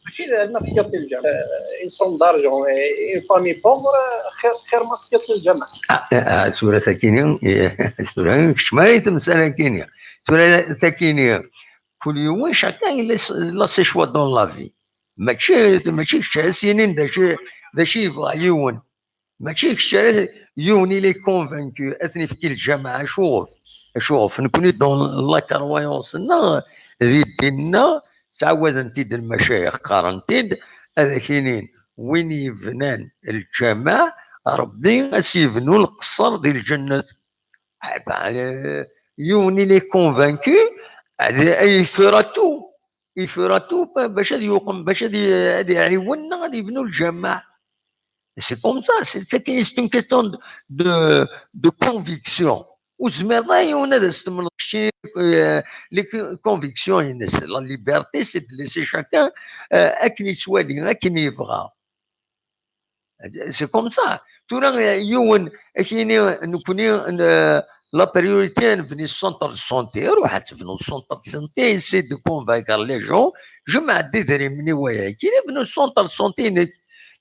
ماشي ما تحيط الجماعه انسان دارجون اون فامي بوغر خير ما تحيط الجماعه سوره ثكينيه سوره شمايت مساله كينيه سوره ثكينيه كل يوم شاكان لا سي شوا دون لا في ماشي سنين داشي يبغى يون ماشي كشي يوني لي كونفانكو اثني في الجامعه شوف نكوني دون لا كرويونسنا زيد دينا تعود انت المشايخ قارنتيد هذا كاينين وين يبنان الجامع ربي اسيبنوا القصر ديال الجنه يوني لي كونفانكو يفراتو باش هذا يقوم باش هذا يعاوننا غادي يبنوا الجامع. C'est comme ça, c'est une question de conviction. Les convictions, la liberté, c'est de laisser chacun c'est comme ça. La priorité est de centre de santé. Le centre de santé, c'est de convaincre les gens. Je m'adhère à centre de santé.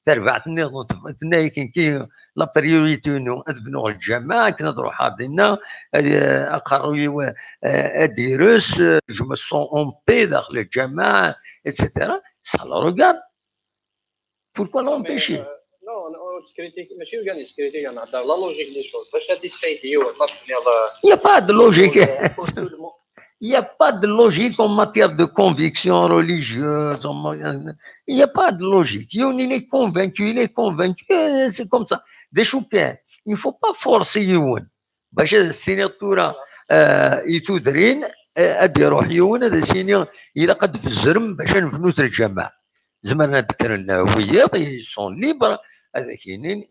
ترفعتني كي لا بريوريتي نبنوا الجامعه كنا نروح هادينا اقروا اديروس جو مو سون اون بي داخل الجامعه اتسيتيرا سا لا روغارد بوركوا لونبيشي نو كريتيك ماشي كاع كريتيك انا لا لوجيك دي شوز باش هادي ستايديو يا با دو لوجيك Il n'y a pas de logique en matière de conviction religieuse. Il n'y a pas de logique. Il est convaincu, c'est comme ça. Des choupins. Il ne faut pas forcer Youn. باش السيناتورة يتودرين ادي يروح يون هذا سيني الى قد في الزرم باش نبنوا الجامع زعما نذكر الهويات يسون ليبر هذا كاينين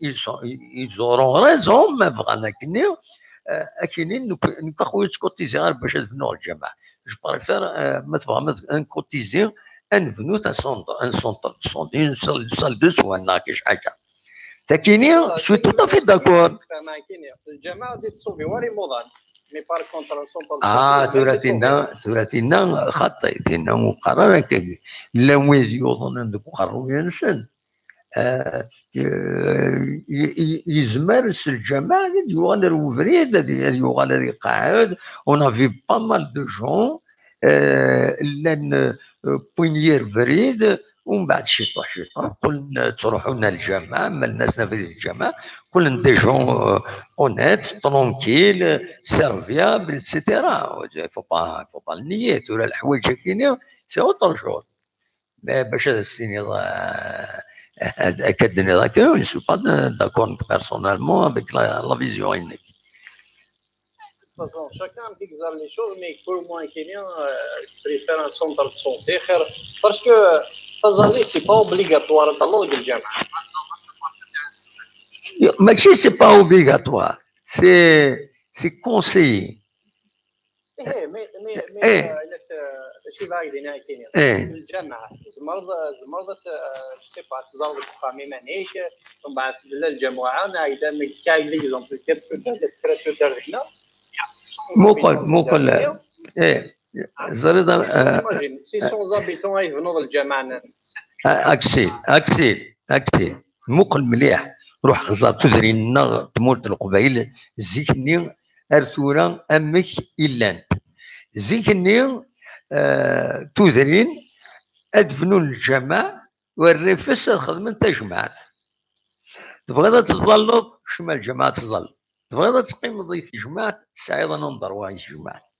يزورون ريزون ما بغانا كني كاينين نكاخويا تكوتيزي غير باش نبنوا الجامع جو بريفير ما تبغى نكوتيزي نبنوا ان سونتر اون سال دو سوان كاين حاجه تاكيني سوي تو في داكور الجامعه دي الصوفي وري موضان مي بار كونتر ثلاثينا خطيتنا مقرره لا وين يظن دوك قرروا ينسن يزمر الجامعه يوغال الوفريد يوغال يقعد اون افي با مال دو جون لان بوينيير فريد ومن بعد شيطان قلنا تروحوا لنا الجامعه مالناسنا في الجامعه كل دي جون اونيت ترونكيل سيرفيابل اتسيتيرا فو با النيات ولا الحوايج كاينين سي اوتر شوز باش هذا السيني اكدني ذاك جو سو با داكور بيرسونيلمون افيك لا فيزيون هناك chacun examine les choses, mais pour moi, Kenyan préfère un centre de santé parce que c'est pas obligatoire dans le Jama. Mais c'est pas obligatoire, c'est conseillé. ايه مي علاش شي باغي دينا كاينين الجامعه زمرض سي با تزال القامي مانيش ومن بعد لا الجماعه اذا ما كاين لي زومبل كراتو دارنا مقل ايه زريضه سي سون زابيتون يفنوا للجامعه اكسيل مقل مليح روح خزار تدري لنا تمورت القبائل زيكني ارثورا امك الا انت زيكني تدرين ادفنوا الجماع والرفس خدمة تجمعات تبغى تظل شمال الجماعة تظل تبغى تقيم ضيف جماعة سعيدا ننظر واحد جماعة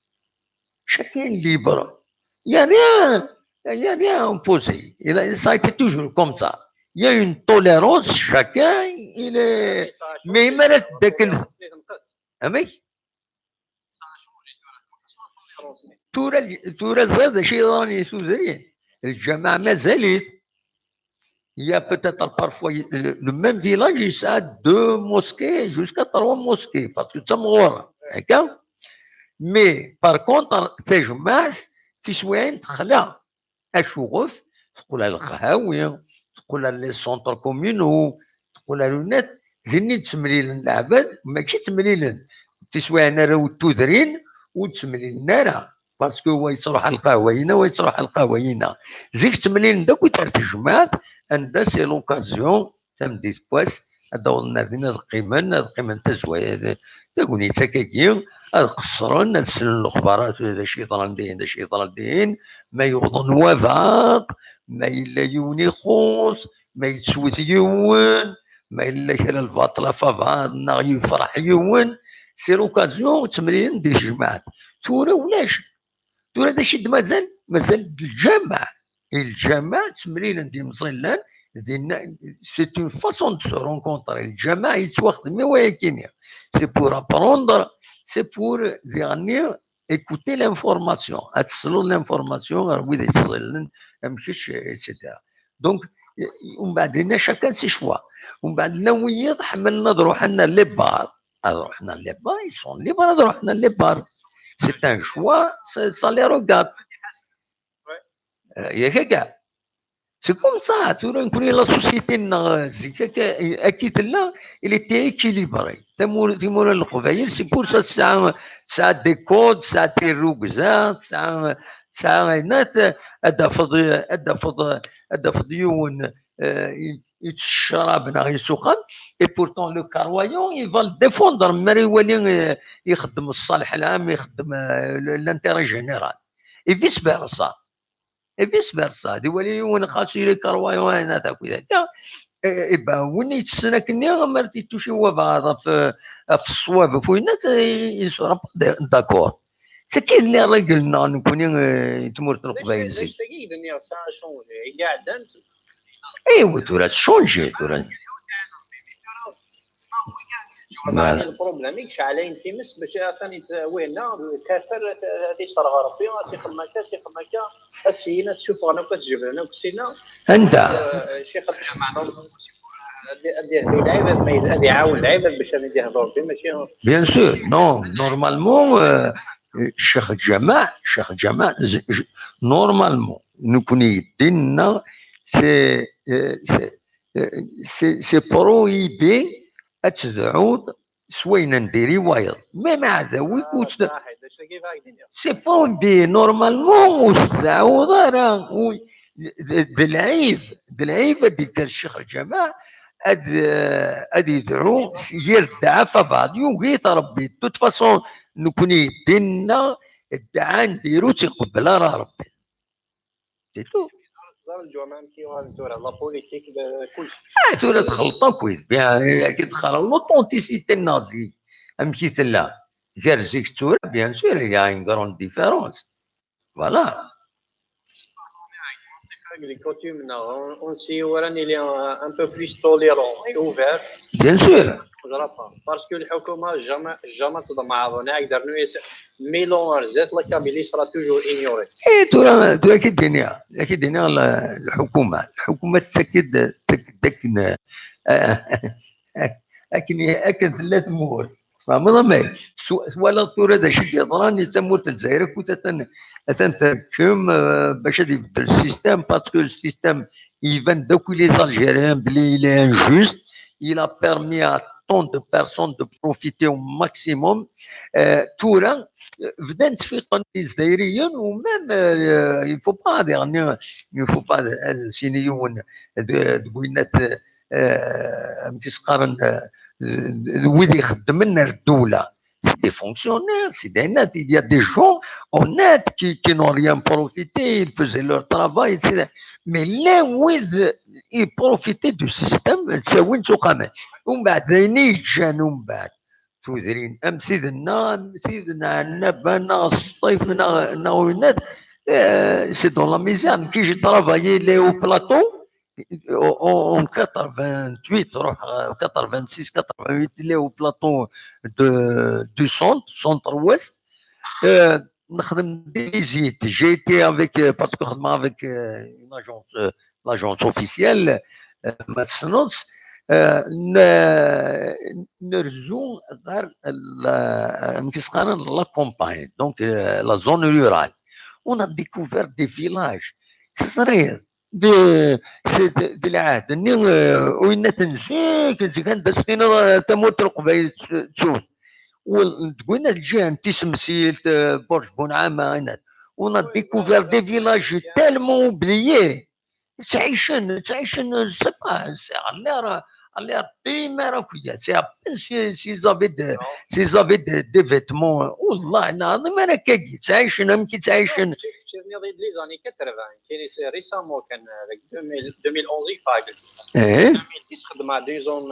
chacun libre. Il n'y a rien imposé. Ça a été toujours comme ça. Il y a une tolérance, chacun, il est. Mais il mérite de. أمي تورا زاد شي راني سوزرين الجماعة ما زالت. Il y a peut-être parfois le même village, il y a 2 mosquées jusqu'à 3 mosquées parce que ça m'aura. D'accord? Mais par contre في جماعة تسوين تخلع الشغف تقول القهاوي تقول لي سونتر كومينو تقول لونات ذني تمليل العباد ماشي تمليل تسوي انا راهو تودرين وتمليل نارا باسكو هو يصرح القهوينا ويصرح القهوينا زيك تمليل داك وتعرف الجماعة عندها سي لوكازيون تمدي تباس هذا الناس القيمة تسوي تقولي تكاكين القصران نسل الاخبارات هذا شي طالدين هذا شي طالدين ما يوضن وفاق ما الا يوني خوص ما يتسوت يون ما الا كان الفاطله فافادنا يفرح يون سي لوكازيون تمرين دي جماعات تورا ولاش تورا داشي مازال الجامع تمرين دي مصلان سي اون فاصون دو سو رونكونطري الجامع يتواخدم ولكن سي بور ابروندر c'est pour venir écouter l'information, attention l'information, etc. Donc, on va donner chacun ses choix. On va donner les bars. Alors, les bars, ils sont libres. Alors, les bars, c'est un choix, ça les regarde. Il y a quelqu'un. C'est comme ça, tout le monde, la société, il était équilibré. C'est pour ça que ça a des codes, ça a des rugzats, ça a et pourtant le carroyant, il va le défendre, il l'intérêt général. Et vice-versa. Et vice-versa. دي ولي خاصو يكروي وانا تاكو هكا يبقى وين يتسنكني ما رتيتوش هو بعض في الصواب فوينات يسرب داكور سكين اللي راجلنا نكون تمرت القبايل زي ايوا تورا تشونجي تورا يعني البروبليم يكش على تيمس باش ثاني وينا كافر هذه صرا ربي سي خماكا السينا تشوف انا كتجبرنا كسينا انت شي خاطر معنا دير العباد ما يعاون العباد باش يهضروا فيه ماشي بيان سور نو نورمالمون الشيخ الجماع نورمالمون نكون يدينا سي برويبي أتدعود سوينا نديري وايض ما مع ذويك سي برويبي نورمالمون وتدعود راه بالعيب هذيك الشيخ الجماعة هادي يدعو يردع في بعض يوقيت ربي توت فاصون نكون يدينا الدعاء نديرو تيقبل راه ربي سي تو الجماعه كي تورا لا بوليتيك كلشي تورا تخلطوا كويس بيان كي تخلط لوطونتيسيتي النازي امشي تلا غير زيك تورا بيان سور il y a une grande différence voilà les coutumes on s'y وراني il est un peu plus tolérant et ouvert bien sûr parce que الحكومه jamais تضمع نقدر ميلون زات لا كابيلي سرا توجور اينيوري تورا كي الدنيا الحكومه تاكد لكن ثلاث امور ما ولا تورا هذا الشيء يضراني تموت الجزائر كنت تنتركم باش يبدل السيستم باسكو السيستم يبان دوك لي زالجيريان بلي il est injuste, il a permis à tant de personnes de profiter au maximum. تورا بدأ نتفيقن الجزائريين ومام il faut pas dernier il faut pas سينيون دوينات كيسقارن ويلي يخدم لنا الدوله c'est des fonctionnaires, c'est des nets. Il y a des gens honnêtes qui n'ont rien profité, ils faisaient leur travail, etc. Mais là où ils profitaient du système, c'est où ils sont quand même. ومن بعد يجان ومن بعد تودرين سيدنا عنا الصيف ولاد سي دون لا ميزان كي جي ترافايي لي او بلاطو en 88, 86, 88, il est au plateau du centre-ouest. نخدم des visites. J'ai été avec, parce que avec une l'agence officielle, Matsnots, نرجو غير la campagne, donc la zone rurale. On a découvert des villages. C'est دي العهد اني وين تنسي كان دستينا تموت القبائل تشوف وتقولنا الجهه تسمسيل برج بونعامه on a découvert des villages tellement oubliés تعيشن سي با على الطيمه راك وياه سي ابن سي زافي دي فيتمون والله العظيم انا كاكي تعيشن مكي تعيشن شفني ضد لي زاني 80 كاين ريسامون كان 2011 يفاقل 2010 خدم مع دي زون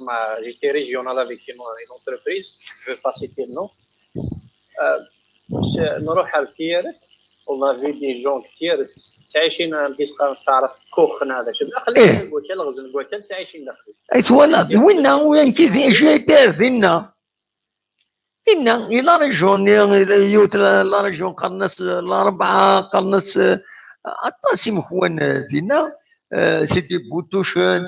مع جيتي ريجيونال افيك اون انتربريز جو با سيتي النو نروح على الكيرت والله في دي جون كثير تعيشين كيسقى تعرف كوخن هذا شو خلينا نقول حتى الغزل نقول حتى تعيشين داخل اي والله وين كي جاي دار فينا الى ريجون يوت لا ريجون قرنس الاربعه قرنس الطاسي مخوان دينا سيتي بوتوشن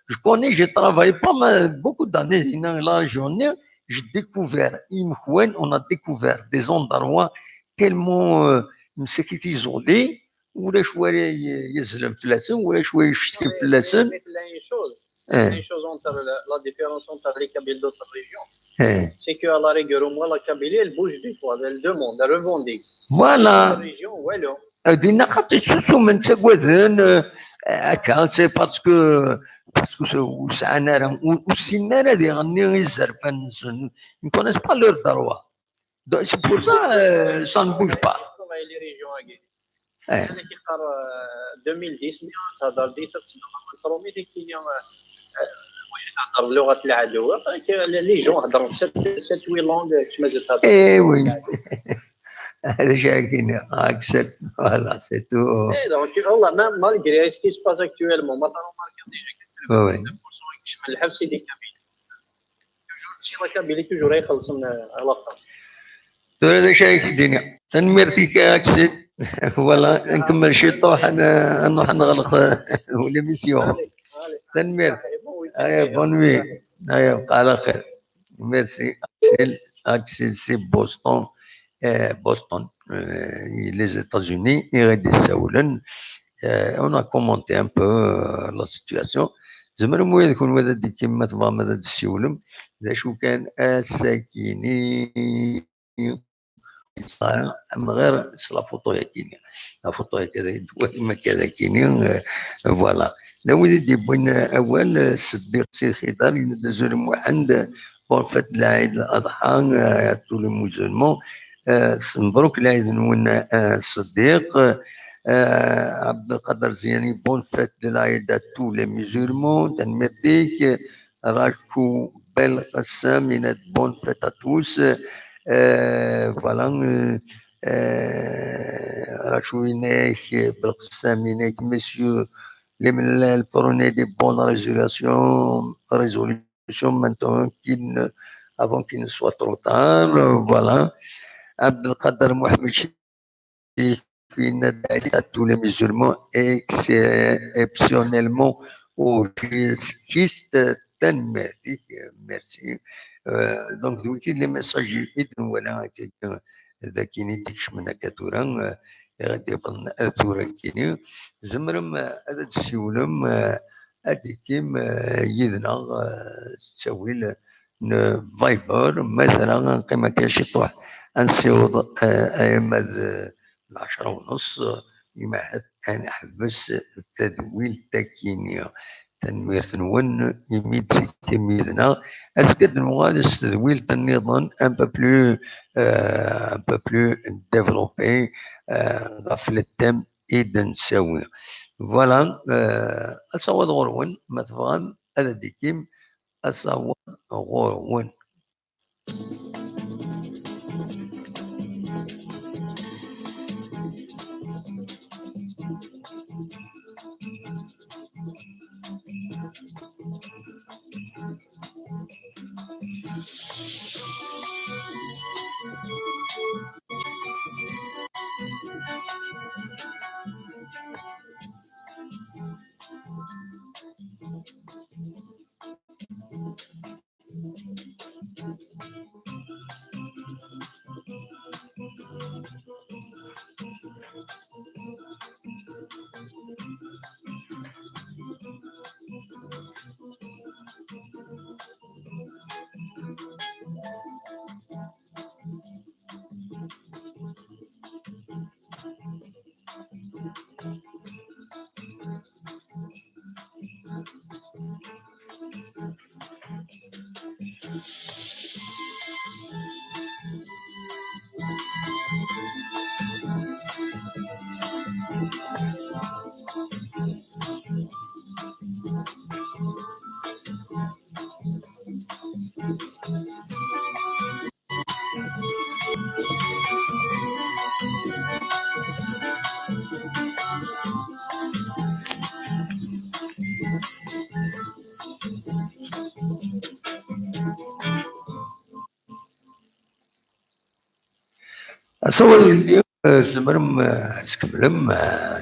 جو كوني جي ترافاي با مال بوكو داني هنا لا ريجون جي ديكوفير مخوان اون ا ديكوفير دي زوندروا تيلمون مسكيت ايزولي ولا شويه يزلم فلاسن ولا شويه يشتكي فلاسن une chose entre la différence entre les Kabyles d'autres régions, c'est qu'à la rigueur, au moins la Kabylie, elle bouge des fois, elle demande, elle revendique. Voilà. La région, voilà. دينا خاطر شو من تقوذن هكا سي باسكو وسعنا راه وسينا راه دي غني الزرفان ne connaissent pas leurs droits. Donc c'est pour ça ça ne bouge pas. Les régions انا كي قرا 2010 تهضر 10 تسمع كاين واش تهضر بلغه العدو لي جون هضروا 7 8 لونغ كما زدت تهضر اي وي هذا شيء كاين اكسبت فوالا سي تو اي دونك والله مالغري اس كي سباس اكطويلمون ما طارو ماركا ديجا وي يشمل الحبس ديال كابيل توجور شي لا كابيل توجور يخلصن على الاخر هذا شيء في الدنيا تنمرتي اكسبت فوالا نكمل شي طوح نروح نغلق ليميسيون تنمير ايا بون وي ايا بقى على خير ميرسي اكسل سي بوسطن بوسطن لي États-Unis يغادي يساولن on a commenté un peu la situation زمر مويا يكون هذا دي كيما تبغى ماذا تسولم ذا شو كان الساكنين من غير لا فوتو كاينين لا فوتو هكذا ما كذا كاينين فوالا لا وليد يبون اول الصديق سي خضر يدزو عند بورفات العيد الاضحى تو لي موسلمون مبروك العيد نون الصديق عبد القادر زياني بون فات العيد تو لي musulmans تنمتيك راكو بالقسام بون فات توس voilà راشويناك بالقساميناك monsieur les prenez des bonnes résolutions maintenant avant qu'il ne soit trop tard voilà Abdelkader Mohamed à tous les musulmans exceptionnellement aux schistes تنمرتيك ميرسي. دونك دويتي لي ميساج إذن ولا إذا كيني ديكش من كاتورا غادي يظن أثورا كيني زمرم هذا تسولم هذيك يدنا تسويل فايبر مثلا كما كان شي طوح انسيوض ايام 10:30 يمعد انا حبس التدويل تاكينيا تنمير تنون يميد كميدنا اسكد المغادس تدويل تنظن ان بو ديفلوبي غفل التم اذا نساوي فوالا. اصوات غرون مثلا هذا ديكيم أصوات غرون. أصور اللي زمرم تكملم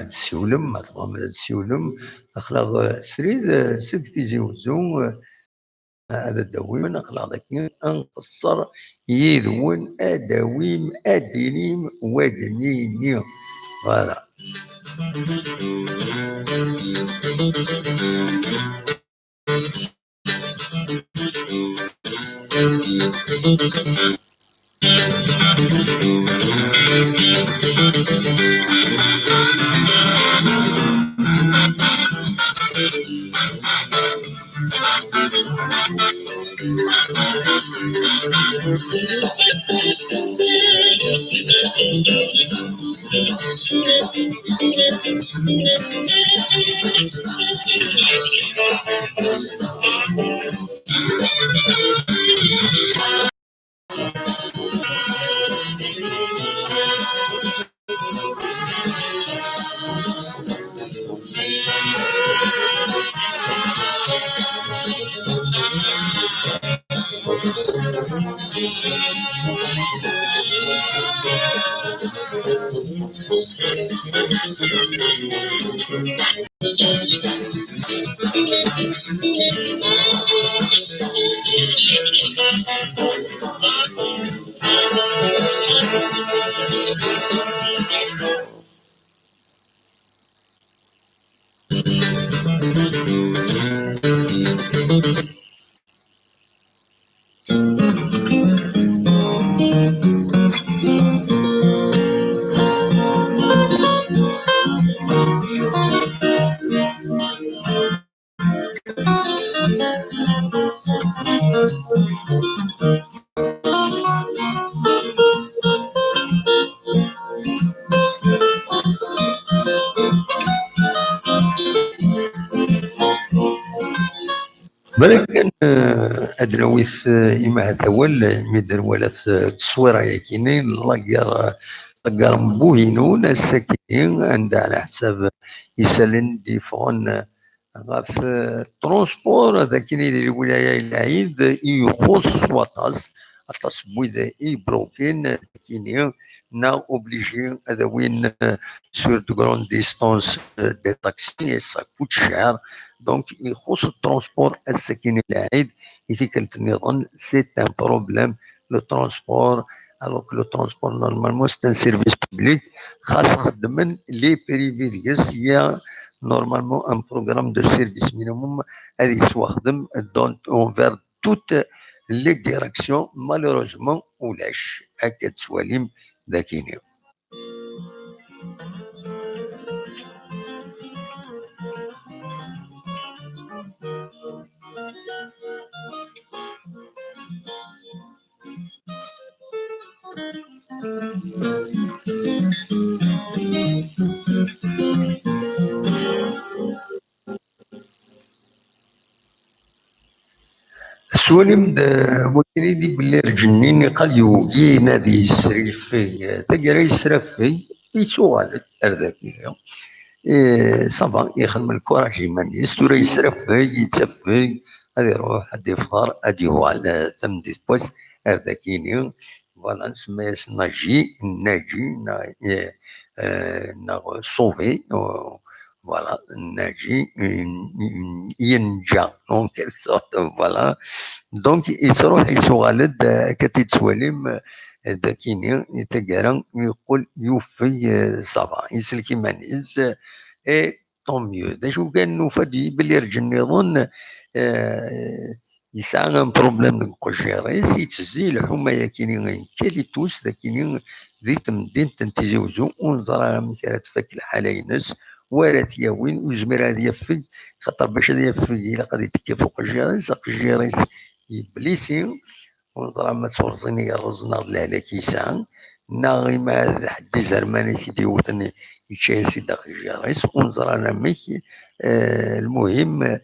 تسولم تبغى تسولم أخلاق سريد سد كيجي وزو هذا الدويم أخلاق ذاك أنقصر يذون أدويم أدينيم ودنيني فوالا. ولكن ادرويس إما ثول مدر ولا تصويره يكينين لاكار مبوهينون الساكنين عند على حساب يسالن ديفون غاف الترونسبور هذا كاين الولايه العيد يخص وطاس التصبوي اي بروكين كينيا نا اوبليجي هذا وين سور دو غران ديستونس دي تاكسي سا كوت شهر دونك يخص الترونسبور السكني العيد يتيك النظام سي ان بروبليم لو ترونسبور alors que le transport normalement c'est un service public خاص خدمن لي بريفيريس يا normalement un programme de service minimum هذه سوا خدم دون envers toutes les directions malheureusement ولاش هكا تسواليم ذاكيني سوالم وكيلي دي بلي رجنيني قال يوجي نادي يسري في تقرا يسرف في يسوال ارداكي صافا يخدم الكوراج يمانيس تورا يسرف في يتسفي هادي يروح هادي يفطر هادي يوال تمدي بوس ارداكيني فوالا نسمى ناجي ناجي نا صوفي voilà, Naji, ينجا en quelque sorte, voilà. Donc, يتروح يسوالد كتتسوالم ذاكيني يتقارن يقول يوفي صافا يسلكي مانيز اي طون ميو دا شو كان نوفدي بلي رجل نظن يسعى ان بروبليم ديك القشيريس يتزي الحومه ياكيني كاليتوس ذاكيني ذي تمدين تنتزوزو ونزرى مثلا تفك الحالاينس وارات ياوين وزمير هذا يفي خاطر باش هذا يفي الا قد يتكي فوق الجيريس الجيريس يبليسي ونظرا ما تورزيني الرزنا الهلاك يسعى ناغي ما حد زرماني كي يوثني يتشاسي داخل الجيريس ونظرا انا ميك المهم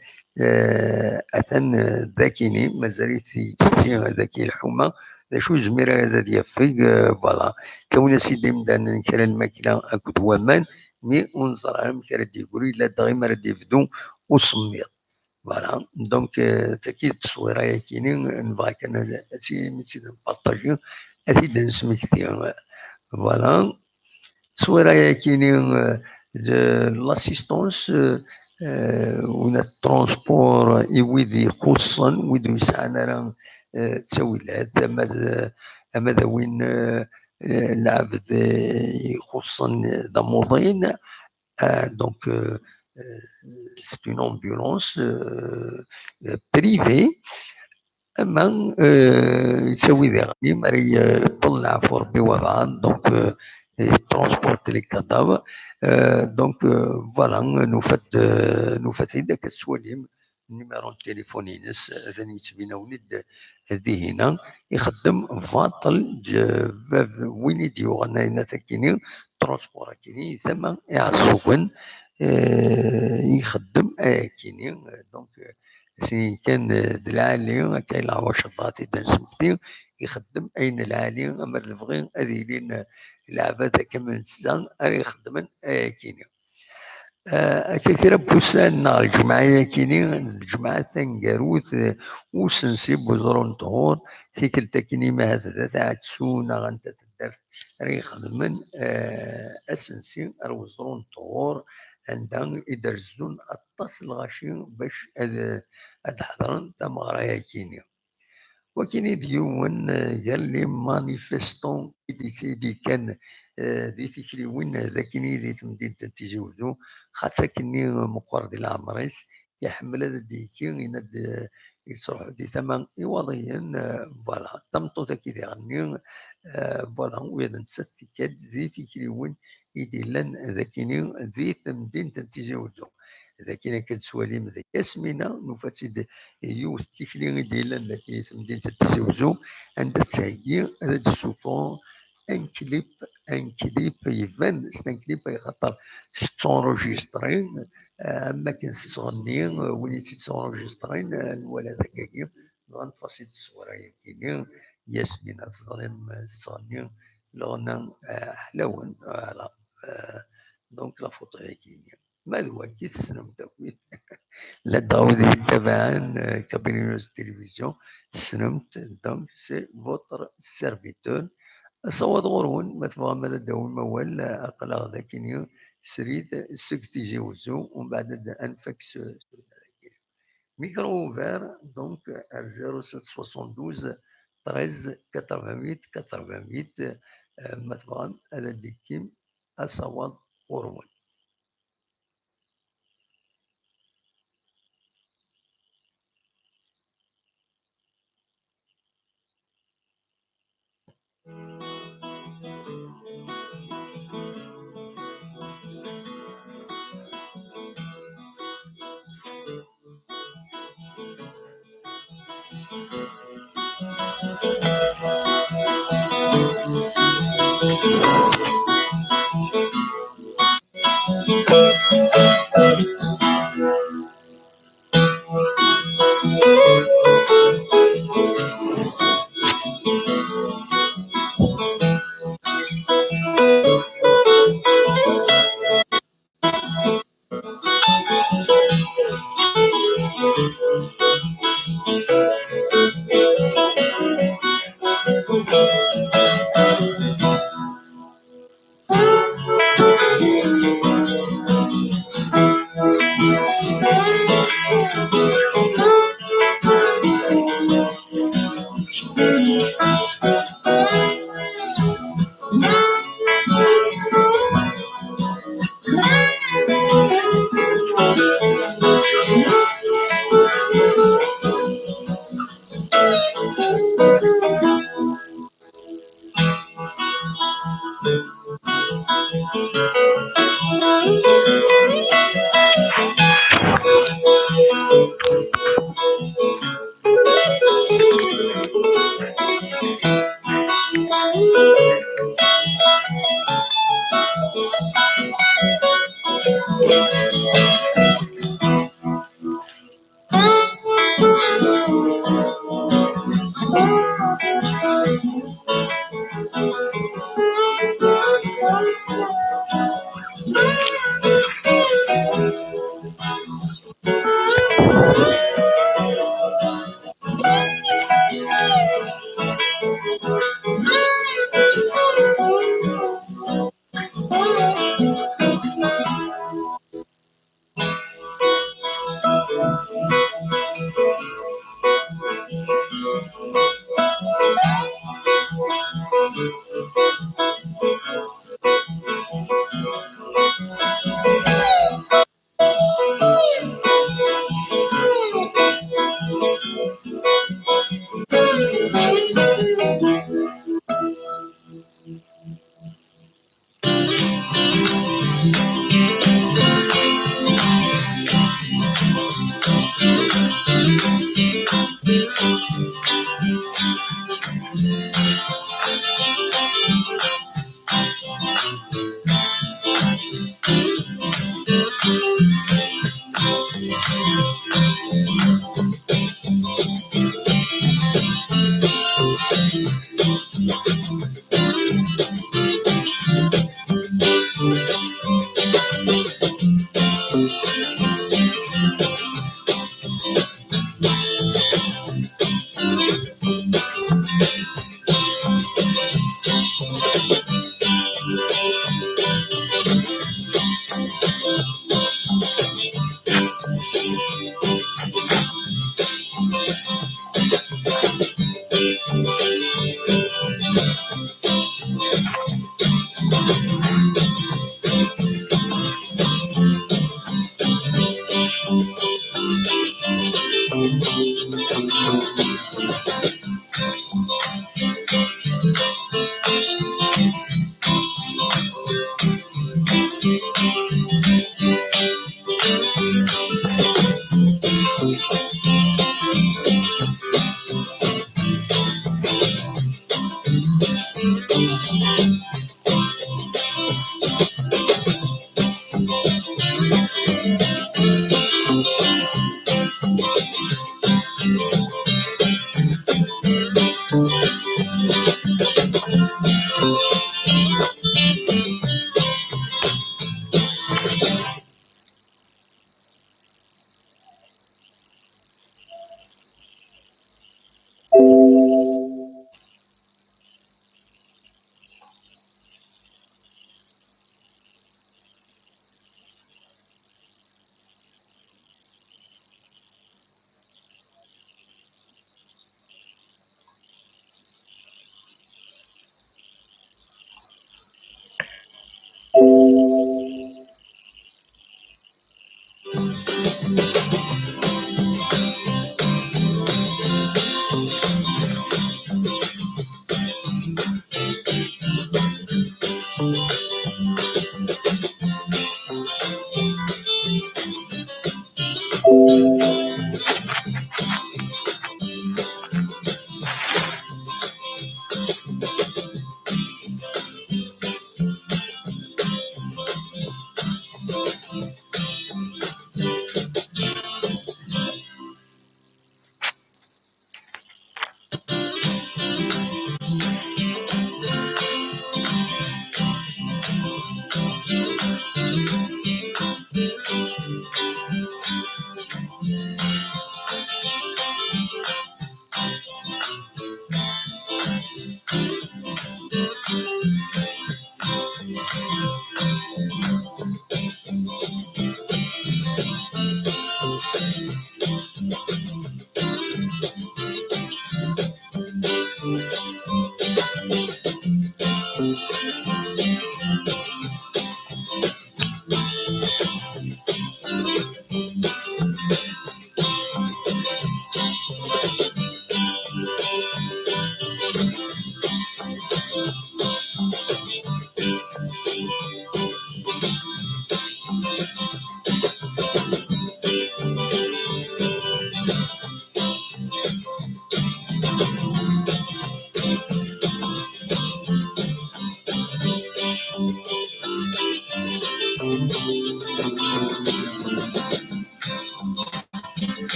اثن ذاكيني مازال تيجي هذاك الحومه شو زمير هذا يفي فوالا كون سيدي مدان كرا الماكله اكد ومان مي ونظرا مثلا يقولوا لا دغيا ما راه يفدو وصميط فوالا دونك تاكيد التصويره ياكيني نبغى كان هادشي ماشي نبارطاجيو هادشي نسمي كثير فوالا التصويره ياكيني لاسيستونس وين الترونسبور ويدي خصوصا ويدو يسعنا راه تسويلات اما وين العبد خصوصا ضموضين donc c'est une ambulance privée اما يسوي ذي غادي مري طلع في ربي وبعض دونك ترونسبورت لي كادافر دونك فوالا نفد هذاك السواليم النيميرو التليفوني ناس ثاني يتبيناوني هذه هنا يخدم فاطل وين يديو غنا تاكيني ترونسبور كيني ثم يعصوبن يخدم كيني دونك سي كان العالي كاين العواشطات اذا سمتي يخدم اين العالي اما الفغين هذه لين العباد كمل سان يخدم كيني كثيرا بوسان الجمعية كيني الجمعة ثنقاروث وسنسيب وزرون طهور تيكلتا كيني ما هذا تاع تسونا غنتا تدرت يخدمن اسنسي الوزرون طهور عندهم يدرزون التصل غاشي باش هاد حضرن تم غرايا كيني وكاين ديون قال لي مانيفيستون دي كان دي فكري وين ذاكني دي تمدين تنتزوزو خاصة كني مقر ديال العمريس يحمل هذا ديكي يند يصرح دي ثمن عوضيا فوالا تمطو تاكي دي غني فوالا ويدا نسات في كاد دي فكري وين يدي لان ذاكني دي تمدين تنتزوزو ذاكينا كتسوالي ذاك اسمنا نفاسد يوث تيكلي ديال ذاك تمدين تتزوجو عندها تهيئ هذا السوفون ان كليب يبان سي ان كليب خاطر تونجستري اما كان تغني وين تونجسترين ولا ذاك غنفصل الصوره كاينين ياسمين تغني الغنى حلاون فوالا دونك لا فوتو كاينين ما دلوقتي تسلمت لا داودي تبعا كابينيوس تلفزيون تسلمت دونك سي فوتر سيرفيتور صوت غرون ما تبغى ماذا داوي موال اقلا ذاك سريد سكتي جوزو ومن بعد انفكس ميكرو اوفير دونك 0772 13 88 88 ما تبغى هذا ديكيم اصوات غرون.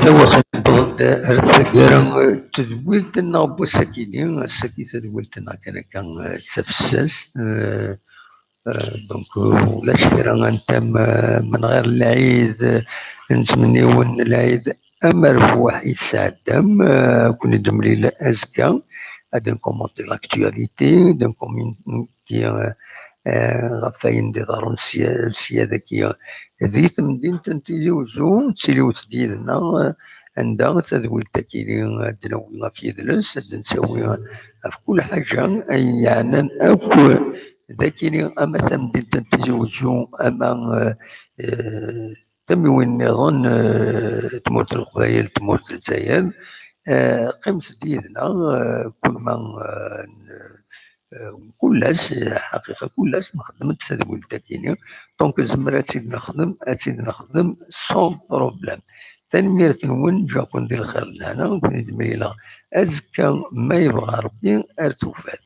توصلت الثقيرة تدويلتنا بوسكيني السكي تدويلتنا كان تسفسس دونك ولاش كرا غنتم من غير العيد نتمنيو العيد مربوح يتسعدم كون دملي الازكى هذا نكومونتي لاكتواليتي دون كومونتي غفاين دي دارون السيادة كي هذيت مدينة تيزوزو تسيليو تديدنا عندها تذويل تاكيلي دنوي في يدلس نسويها في كل حاجة أي يعني أكو ذاكيني أما تمدينة تيزوزو أما تموين نظن تموت القبائل تموت الجزائر قيمة ديالنا كل ما كلاش حقيقة كلاش نخدم التدويل تاعي دونك زمرا تسيد نخدم سون بروبليم تنمير تنون جا كون ندير الخير لهنا ونكون دميلا أزكى ما يبغى ربي أرتوفات.